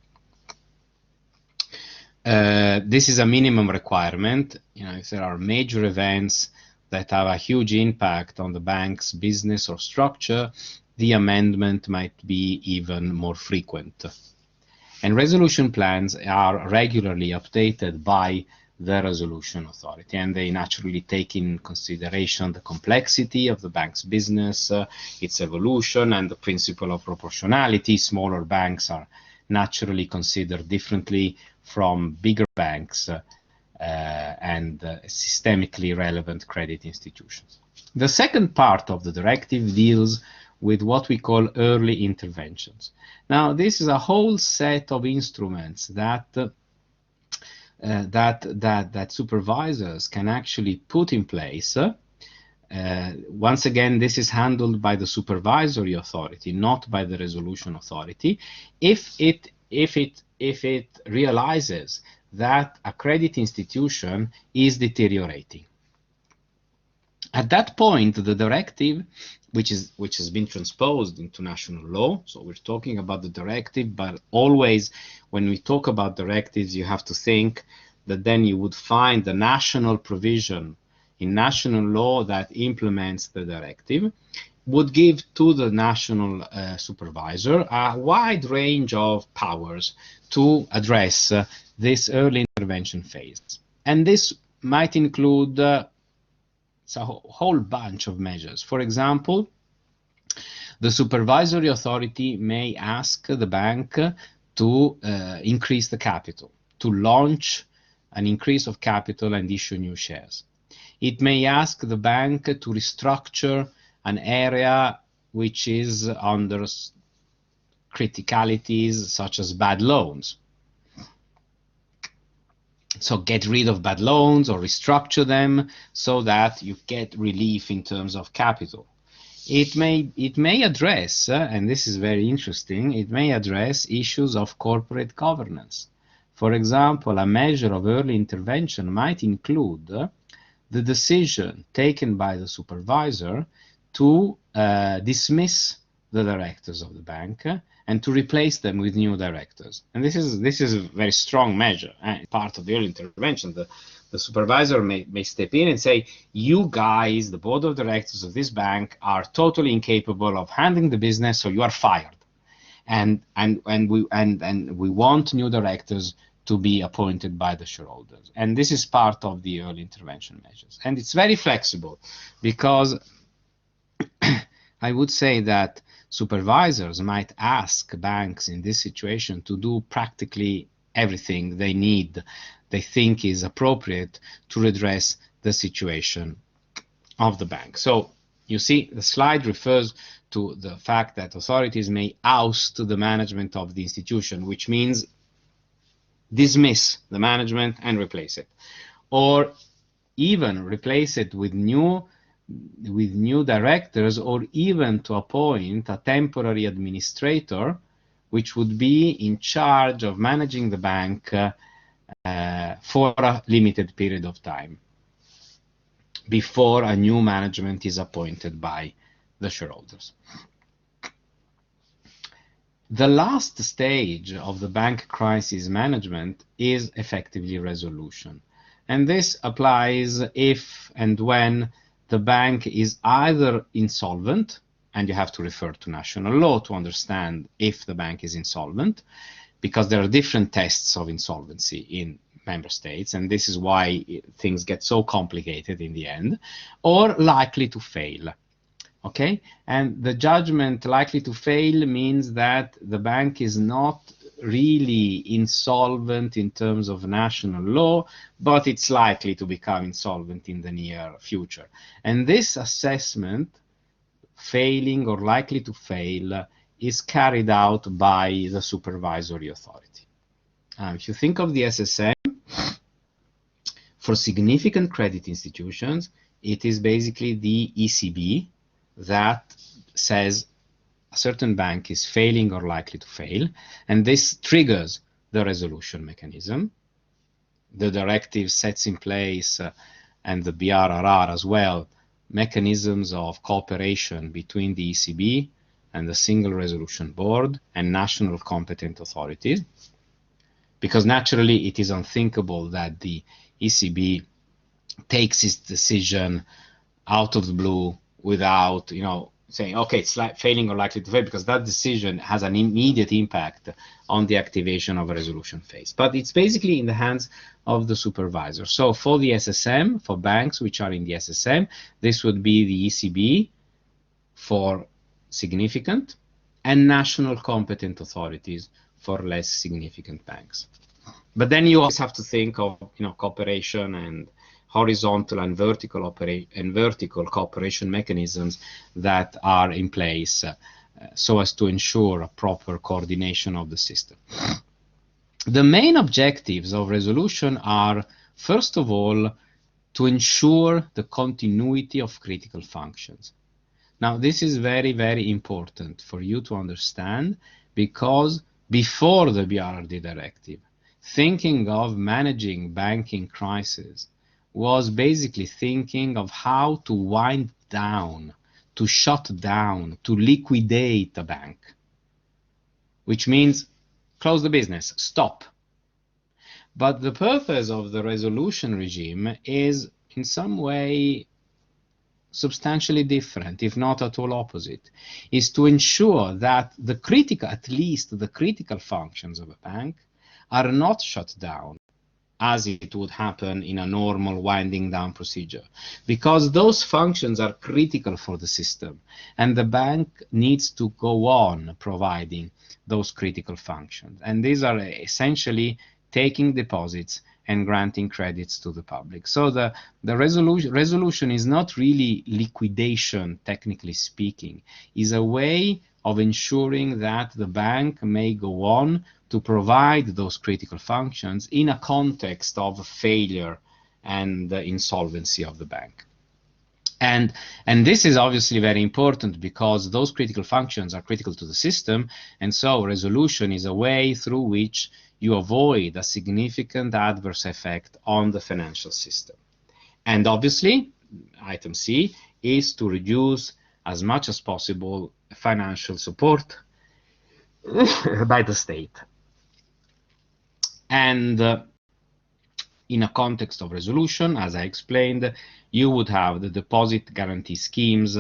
This is a minimum requirement. If there are major events that have a huge impact on the bank's business or structure, the amendment might be even more frequent. And resolution plans are regularly updated by the resolution authority, and they naturally take in consideration the complexity of the bank's business, its evolution, and the principle of proportionality. Smaller banks are naturally considered differently from bigger banks and systemically relevant credit institutions. The second part of the directive deals with what we call early interventions. Now, this is a whole set of instruments that supervisors can actually put in place. Once again, this is handled by the supervisory authority, not by the resolution authority. If it realizes that a credit institution is deteriorating. At that point, the directive, which has been transposed into national law, so we're talking about the directive, but always when we talk about directives, you have to think that then you would find the national provision in national law that implements the directive, would give to the national supervisor a wide range of powers to address this early intervention phase. And this might include a whole bunch of measures. For example, the supervisory authority may ask the bank to increase the capital, to launch an increase of capital and issue new shares. It may ask the bank to restructure an area which is under criticalities such as bad loans. So get rid of bad loans or restructure them so that you get relief in terms of capital. It may address, and this is very interesting, it may address issues of corporate governance. For example, a measure of early intervention might include the decision taken by the supervisor to dismiss the directors of the bank and to replace them with new directors. And this is a very strong measure. Part of the early intervention, the supervisor may step in and say, you guys, the board of directors of this bank, are totally incapable of handling the business, so you are fired. And we want new directors to be appointed by the shareholders. And this is part of the early intervention measures. And it's very flexible because I would say that supervisors might ask banks in this situation to do practically everything they think is appropriate to redress the situation of the bank. So you see, the slide refers to the fact that authorities may oust the management of the institution, which means dismiss the management and replace it, or even replace it with new directors, or even to appoint a temporary administrator which would be in charge of managing the bank for a limited period of time before a new management is appointed by the shareholders. The last stage of the bank crisis management is effectively resolution. And this applies if and when the bank is either insolvent, and you have to refer to national law to understand if the bank is insolvent, because there are different tests of insolvency in member states, and this is why things get so complicated in the end, or likely to fail. Okay, and the judgment likely to fail means that the bank is not really insolvent in terms of national law, but it's likely to become insolvent in the near future. And this assessment, failing or likely to fail, is carried out by the supervisory authority. If you think of the SSM, for significant credit institutions, it is basically the ECB that says a certain bank is failing or likely to fail, and this triggers the resolution mechanism. The directive sets in place, and the BRRR as well, mechanisms of cooperation between the ECB, and the Single Resolution Board and national competent authorities, because naturally it is unthinkable that the ECB takes its decision out of the blue without, saying, okay, it's failing or likely to fail, because that decision has an immediate impact on the activation of a resolution phase. But it's basically in the hands of the supervisor. So for the SSM, for banks which are in the SSM, this would be the ECB for significant and national competent authorities for less significant banks. But then you always have to think of cooperation and horizontal and vertical cooperation mechanisms that are in place so as to ensure a proper coordination of the system. The main objectives of resolution are, first of all, to ensure the continuity of critical functions. Now, this is very, very important for you to understand, because before the BRRD directive, thinking of managing banking crisis was basically thinking of how to wind down, to shut down, to liquidate a bank, which means close the business, stop. But the purpose of the resolution regime is in some way substantially different, if not at all opposite, is to ensure that at least the critical functions of a bank are not shut down as it would happen in a normal winding down procedure, because those functions are critical for the system and the bank needs to go on providing those critical functions. And these are essentially taking deposits and granting credits to the public. So the resolution is not really liquidation, technically speaking, is a way of ensuring that the bank may go on to provide those critical functions in a context of failure and insolvency of the bank. And this is obviously very important because those critical functions are critical to the system, and so resolution is a way through which you avoid a significant adverse effect on the financial system. And obviously, item C is to reduce as much as possible financial support by the state. And in a context of resolution, as I explained, you would have the deposit guarantee schemes,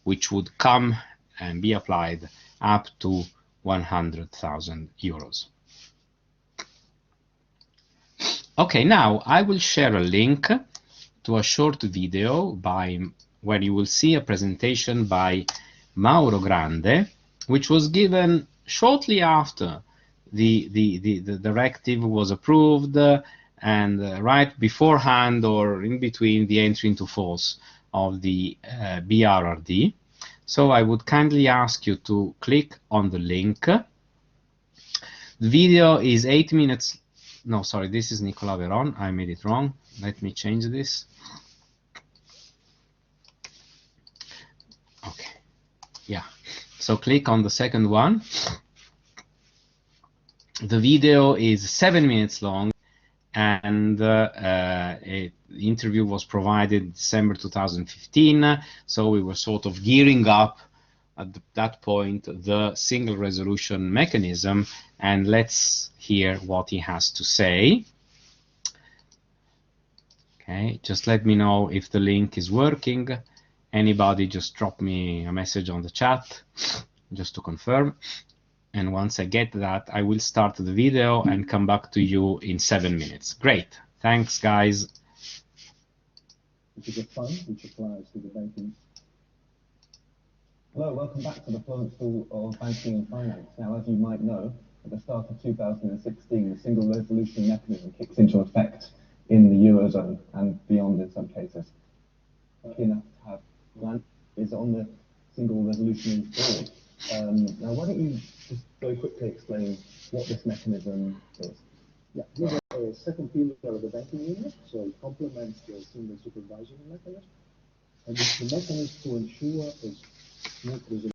which would come and be applied up to 100,000 euros. Okay, now I will share a link to a short video where you will see a presentation by Mauro Grande, which was given shortly after the directive was approved and right beforehand or in between the entry into force of the BRRD. So I would kindly ask you to click on the link. The video is 8 minutes. No, sorry, this is Nicolas Veron. I made it wrong. Let me change this. Okay, yeah. So click on the second one. The video is 7 minutes long, and the interview was provided in December 2015. So we were sort of gearing up at that point the single resolution mechanism, and let's hear what he has to say. Okay, just let me know if the link is working. Anybody just drop me a message on the chat just to confirm. And once I get that, I will start the video and come back to you in 7 minutes. Great. Thanks, guys. Which is a fund which applies to the banking. Hello, welcome back to the Florence School of Banking and Finance. Now, as you might know, at the start of 2016, the single resolution mechanism kicks into effect in the Eurozone and beyond in some cases. Lucky enough to have Grant is on the single resolution board. Now, why don't you just very quickly explain what this mechanism is? Yeah, this is a second pillar of the banking union, so it complements the single supervisory mechanism, and it's the mechanism to ensure a smooth resolution.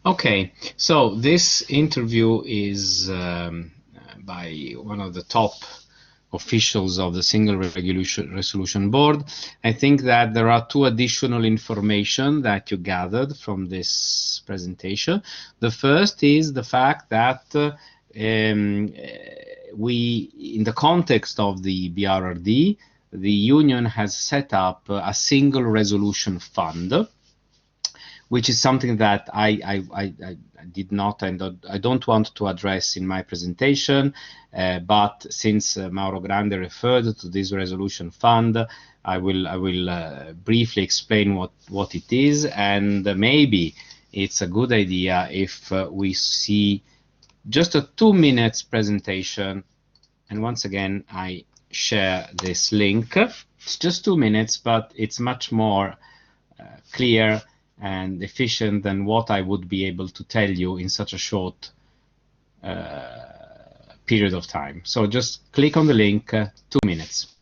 Okay, so this interview is by one of the top officials of the Single Resolution Board. I think that there are two additional information that you gathered from this presentation. The first is the fact that we, in the context of the BRRD, the Union has set up a single resolution fund, which is something that I did not and I don't want to address in my presentation, but since Mauro Grande referred to this resolution fund, I will briefly explain what it is, and maybe it's a good idea if we see just a 2 minutes presentation, and once again I share this link. It's just 2 minutes, but it's much more clear and efficient than what I would be able to tell you in such a short period of time. So just click on the link, 2 minutes.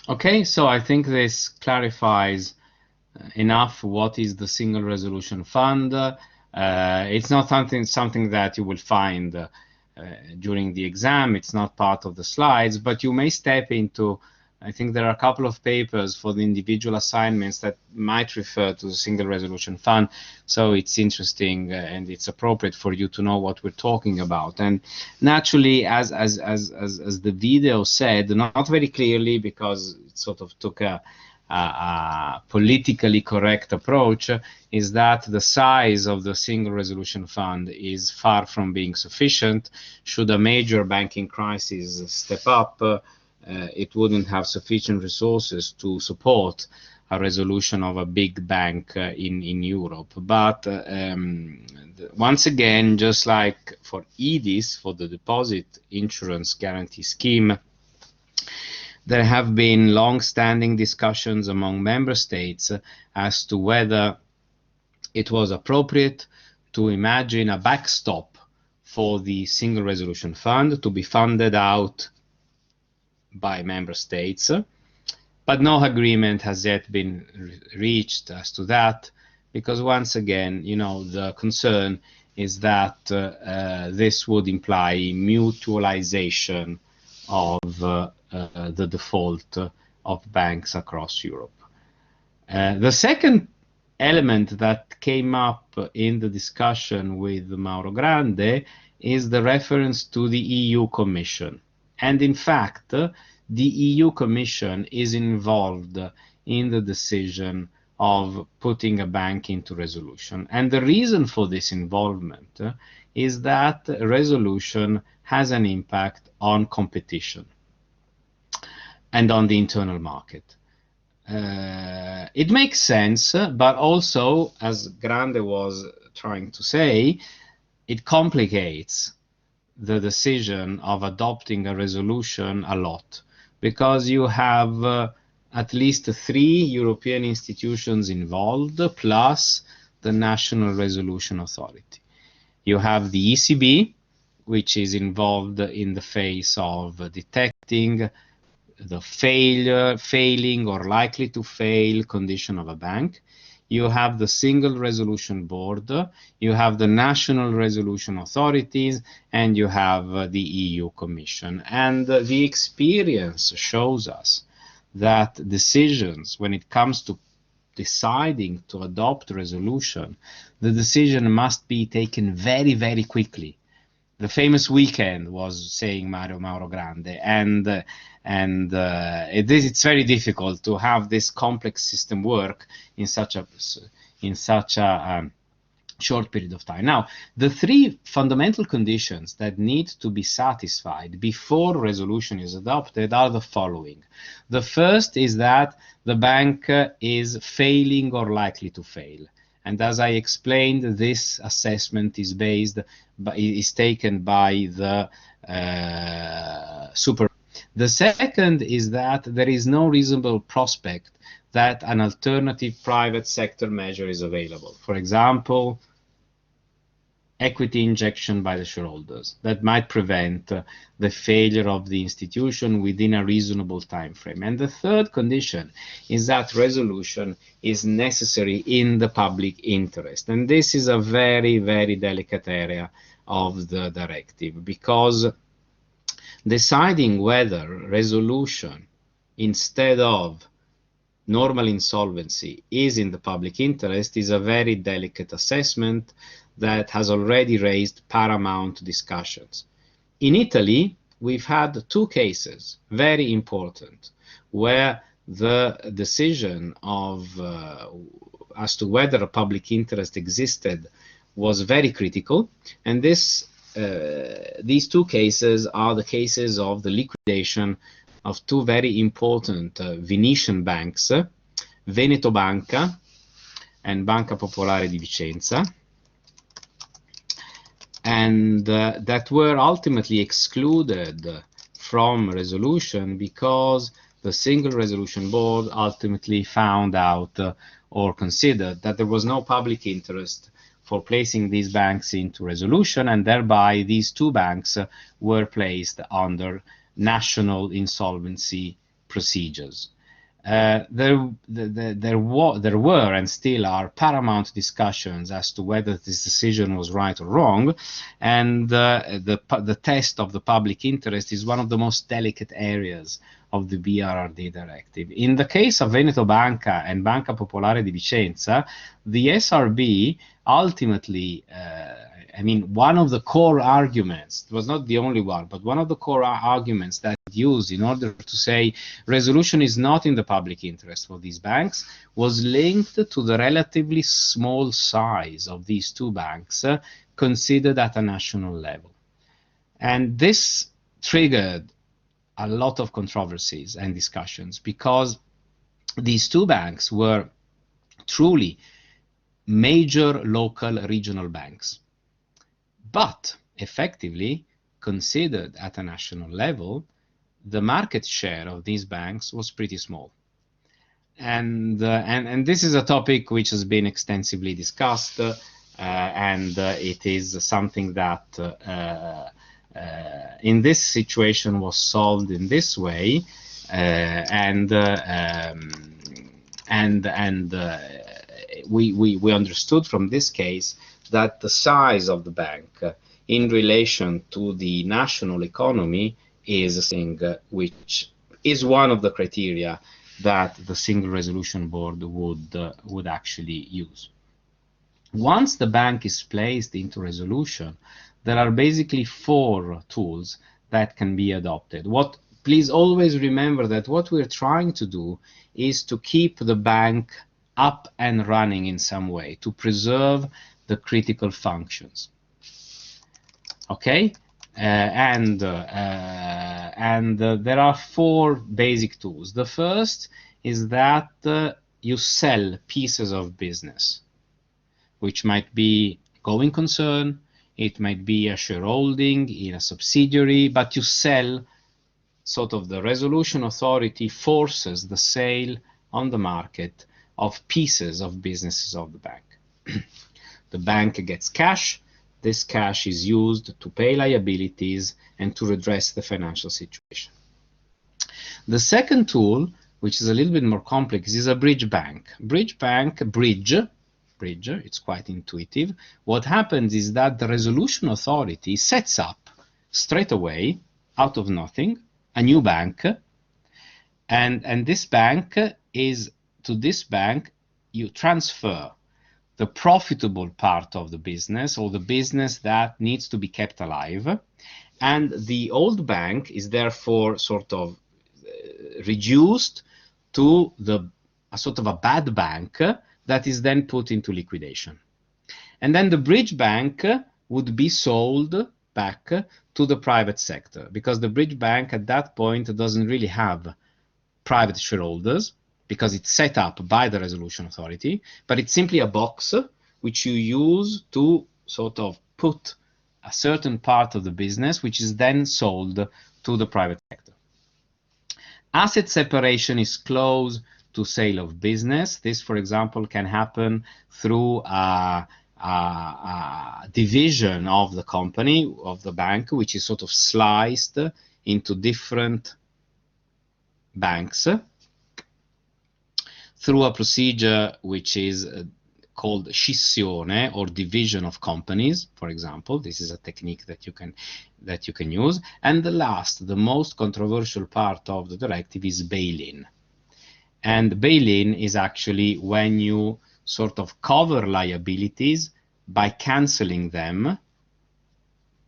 Okay, so I think this clarifies enough what is the Single Resolution Fund. It's not something that you will find during the exam. It's not part of the slides, but you may step into, I think there are a couple of papers for the individual assignments that might refer to the Single Resolution Fund. So it's interesting and it's appropriate for you to know what we're talking about. And naturally, as the video said, not very clearly because it sort of took a politically correct approach, is that the size of the Single Resolution Fund is far from being sufficient. Should a major banking crisis step up, it wouldn't have sufficient resources to support a resolution of a big bank in Europe. But once again, just like for EDIS, for the Deposit Insurance Guarantee Scheme, there have been long-standing discussions among member states as to whether it was appropriate to imagine a backstop for the Single Resolution Fund to be funded out by member states, but no agreement has yet been reached as to that. because once again, you know, the concern is that this would imply mutualization of the default of banks across Europe. The second element that came up in the discussion with Mauro Grande is the reference to the EU Commission. And in fact, the EU Commission is involved in the decision of putting a bank into resolution. And the reason for this involvement is that resolution has an impact on competition and on the internal market. It makes sense, but also, as Grande was trying to say, it complicates the decision of adopting a resolution a lot, because you have at least 3 European institutions involved, plus the National Resolution Authority. You have the ECB, which is involved in the phase of detecting the failing or likely to fail condition of a bank. You have the Single Resolution Board, you have the National Resolution Authorities, and you have the EU Commission. And the experience shows us that decisions, when it comes to deciding to adopt resolution, the decision must be taken very, very quickly. The famous weekend, was saying Mauro Grande, and it's very difficult to have this complex system work in such a short period of time. Now, the 3 fundamental conditions that need to be satisfied before resolution is adopted are the following. The first is that the bank is failing or likely to fail. And as I explained, this assessment is taken by the super. The second is that there is no reasonable prospect that an alternative private sector measure is available. For example, equity injection by the shareholders that might prevent the failure of the institution within a reasonable time frame. And the third condition is that resolution is necessary in the public interest. And this is a very, very delicate area of the directive, because deciding whether resolution instead of normal insolvency is in the public interest is a very delicate assessment that has already raised paramount discussions. In Italy, we've had 2 cases, very important, where the decision of as to whether a public interest existed was very critical, and these 2 cases are the cases of the liquidation of 2 very important Venetian banks, Veneto Banca and Banca Popolare di Vicenza, and that were ultimately excluded from resolution because the Single Resolution Board ultimately found out or considered that there was no public interest for placing these banks into resolution, and thereby these 2 banks were placed under national insolvency procedures. There were and still are paramount discussions as to whether this decision was right or wrong, and the test of the public interest is one of the most delicate areas of the BRRD directive. In the case of Veneto Banca and Banca Popolare di Vicenza, the SRB ultimately, one of the core arguments, it was not the only one, but one of the core arguments that used in order to say resolution is not in the public interest for these banks was linked to the relatively small size of these 2 banks considered at a national level. And this triggered a lot of controversies and discussions, because these 2 banks were truly major local regional banks, but effectively considered at a national level, the market share of these banks was pretty small. And this is a topic which has been extensively discussed, and it is something that in this situation was solved in this way, we understood from this case that the size of the bank in relation to the national economy is a thing which is one of the criteria that the Single Resolution Board would actually use. Once the bank is placed into resolution, there are basically 4 tools that can be adopted. Please always remember that what we're trying to do is to keep the bank up and running in some way, to preserve the critical functions. Okay? And there are 4 basic tools. The first is that you sell pieces of business, which might be going concern, it might be a shareholding in a subsidiary, but you sell, sort of the resolution authority forces the sale on the market of pieces of businesses of the bank. The bank gets cash. This cash is used to pay liabilities and to redress the financial situation. The second tool, which is a little bit more complex, is a bridge bank. Bridge, it's quite intuitive. What happens is that the resolution authority sets up straight away, out of nothing, a new bank, and this bank is, to this bank you transfer the profitable part of the business, or the business that needs to be kept alive, and the old bank is therefore sort of reduced to a sort of a bad bank that is then put into liquidation. And then the bridge bank would be sold back to the private sector, because the bridge bank at that point doesn't really have private shareholders, because it's set up by the resolution authority, but it's simply a box which you use to sort of put a certain part of the business, which is then sold to the private sector. Asset separation is close to sale of business. This, for example, can happen through a division of the company, of the bank, which is sort of sliced into different banks through a procedure which is called scissione, or division of companies, for example. This is a technique that you can use. And the most controversial part of the directive is bail-in. And bail-in is actually when you sort of cover liabilities by cancelling them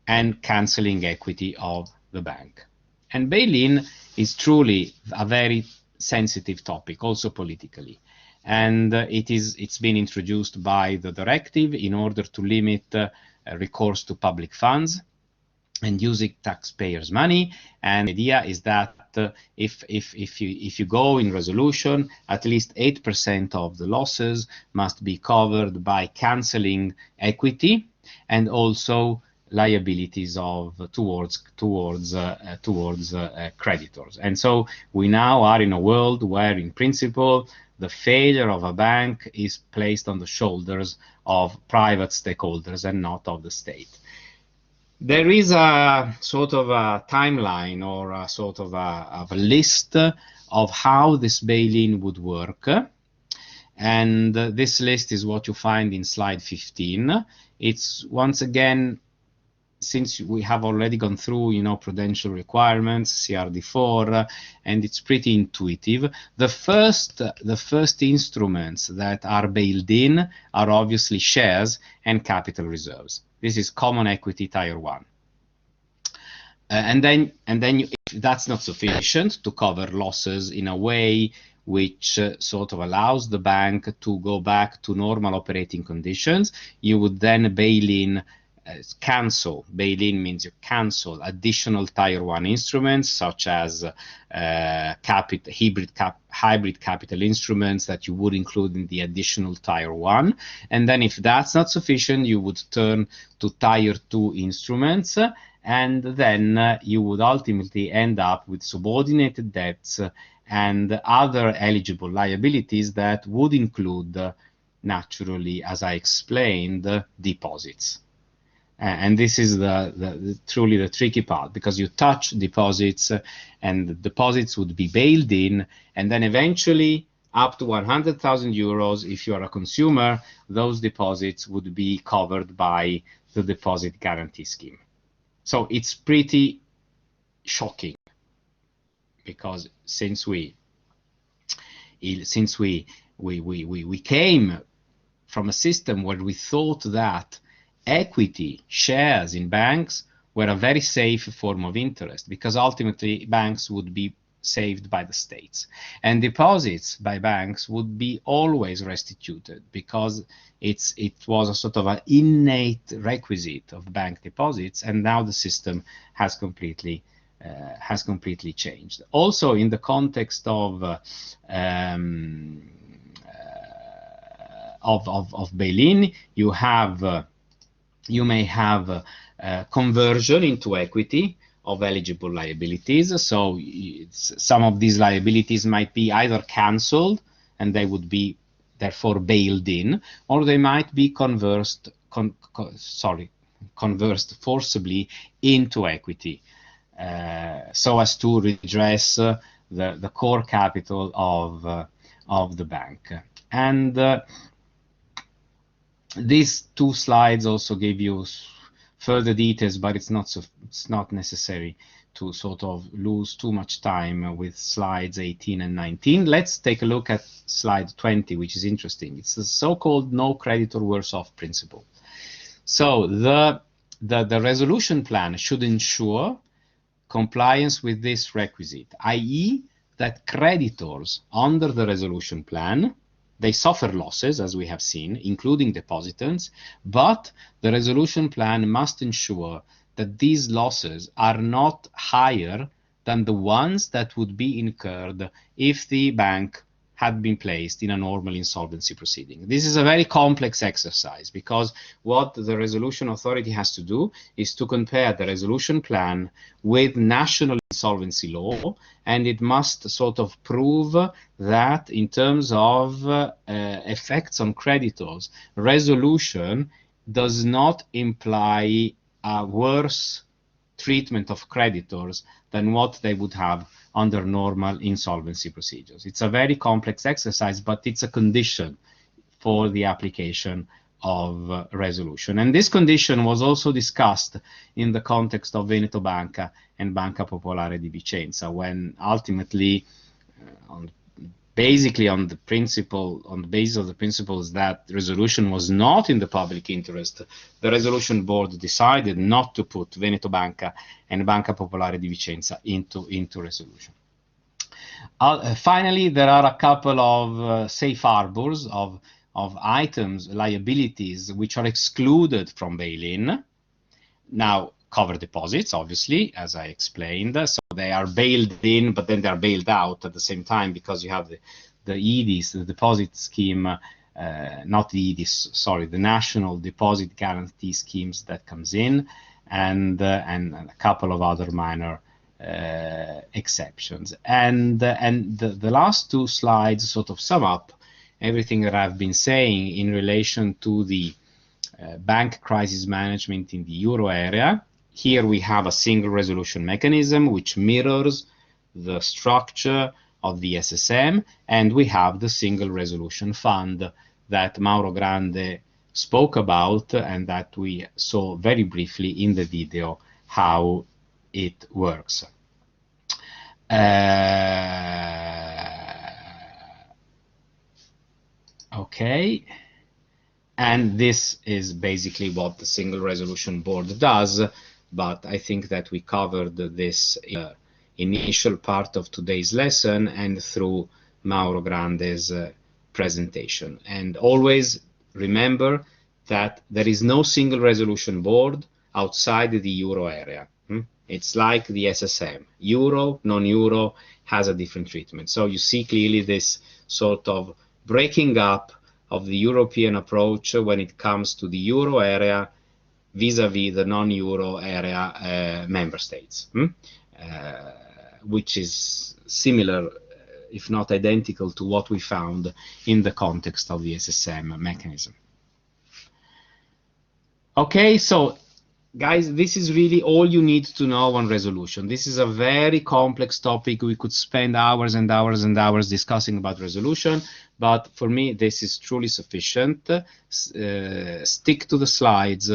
and cancelling equity of the bank. And bail-in is truly a very sensitive topic, also politically. And it's been introduced by the directive in order to limit recourse to public funds and using taxpayers' money. And the idea is that if you go in resolution, at least 8% of the losses must be covered by cancelling equity and also liabilities towards creditors. And so we now are in a world where, in principle, the failure of a bank is placed on the shoulders of private stakeholders and not of the state. There is a sort of a timeline, or a sort of a list of how this bail-in would work. And this list is what you find in slide 15. It's, once again, since we have already gone through, prudential requirements, CRD4, and it's pretty intuitive. The first instruments that are bailed in are obviously shares and capital reserves. This is common equity tier 1. And then if that's not sufficient to cover losses in a way which sort of allows the bank to go back to normal operating conditions, you would then bail in. Bail-in means you cancel additional tier 1 instruments, such as hybrid capital instruments that you would include in the additional tier 1. And then if that's not sufficient, you would turn to tier 2 instruments, and then you would ultimately end up with subordinated debts and other eligible liabilities that would include, naturally, as I explained, deposits. And this is truly the tricky part, because you touch deposits, and the deposits would be bailed in, and then eventually, up to 100,000 euros, if you are a consumer, those deposits would be covered by the deposit guarantee scheme. So it's pretty shocking, because since we came from a system where we thought that equity shares in banks were a very safe form of interest, because ultimately banks would be saved by the states, and deposits by banks would be always restituted, because it was a sort of an innate requisite of bank deposits, and now the system has completely changed. Also, in the context of bail-in, you may have conversion into equity of eligible liabilities. So some of these liabilities might be either cancelled and they would be therefore bailed in, or they might be conversed forcibly into equity, so as to redress the core capital of the bank. And these two slides also give you further details, but it's not necessary to sort of lose too much time with slides 18 and 19. Let's take a look at slide 20, which is interesting. It's the so-called no creditor worse off principle. So the resolution plan should ensure compliance with this requisite, i.e. that creditors under the resolution plan, they suffer losses, as we have seen, including depositants, but the resolution plan must ensure that these losses are not higher than the ones that would be incurred if the bank had been placed in a normal insolvency proceeding. This is a very complex exercise, because what the resolution authority has to do is to compare the resolution plan with national insolvency law, and it must sort of prove that in terms of effects on creditors, resolution does not imply a worse treatment of creditors than what they would have under normal insolvency procedures. It's a very complex exercise, but it's a condition for the application of resolution. And this condition was also discussed in the context of Veneto Banca and Banca Popolare di Vicenza, when ultimately, basically on the basis of the principles that resolution was not in the public interest, the resolution board decided not to put Veneto Banca and Banca Popolare di Vicenza into resolution. Finally, there are a couple of safe harbors of items, liabilities, which are excluded from bail-in. Now, cover deposits, obviously, as I explained. So they are bailed in, but then they are bailed out at the same time, because you have the EDIS, the deposit scheme, not the EDIS, sorry, the national deposit guarantee schemes that comes in, and a couple of other minor exceptions. And the last two slides sort of sum up everything that I've been saying in relation to the bank crisis management in the euro area. Here we have a single resolution mechanism which mirrors the structure of the SSM, and we have the single resolution fund that Mauro Grande spoke about and that we saw very briefly in the video how it works. Okay. And this is basically what the single resolution board does, but I think that we covered this in the initial part of today's lesson and through Mauro Grande's presentation. And always remember that there is no single resolution board outside the euro area. It's like the SSM. Euro, non-euro has a different treatment. So you see clearly this sort of breaking up of the European approach when it comes to the euro area vis-a-vis the non-euro area member states, which is similar, if not identical, to what we found in the context of the SSM mechanism. Okay, so guys, this is really all you need to know on resolution. This is a very complex topic. We could spend hours and hours and hours discussing about resolution, but for me, this is truly sufficient. Stick to the slides,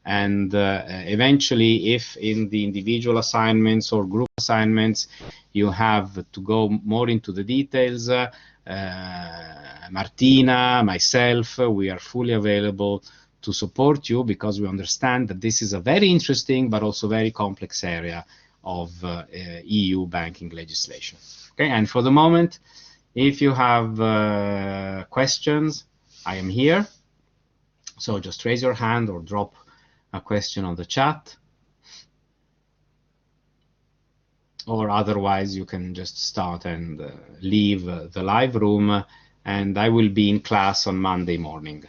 and eventually, if in the individual assignments or group assignments, you have to go more into the details, Martina, myself, we are fully available to support you, because we understand that this is a very interesting but also very complex area of EU banking legislation. Okay, and for the moment, if you have questions, I am here. So just raise your hand or drop a question on the chat. Or otherwise, you can just start and leave the live room, and I will be in class on Monday morning.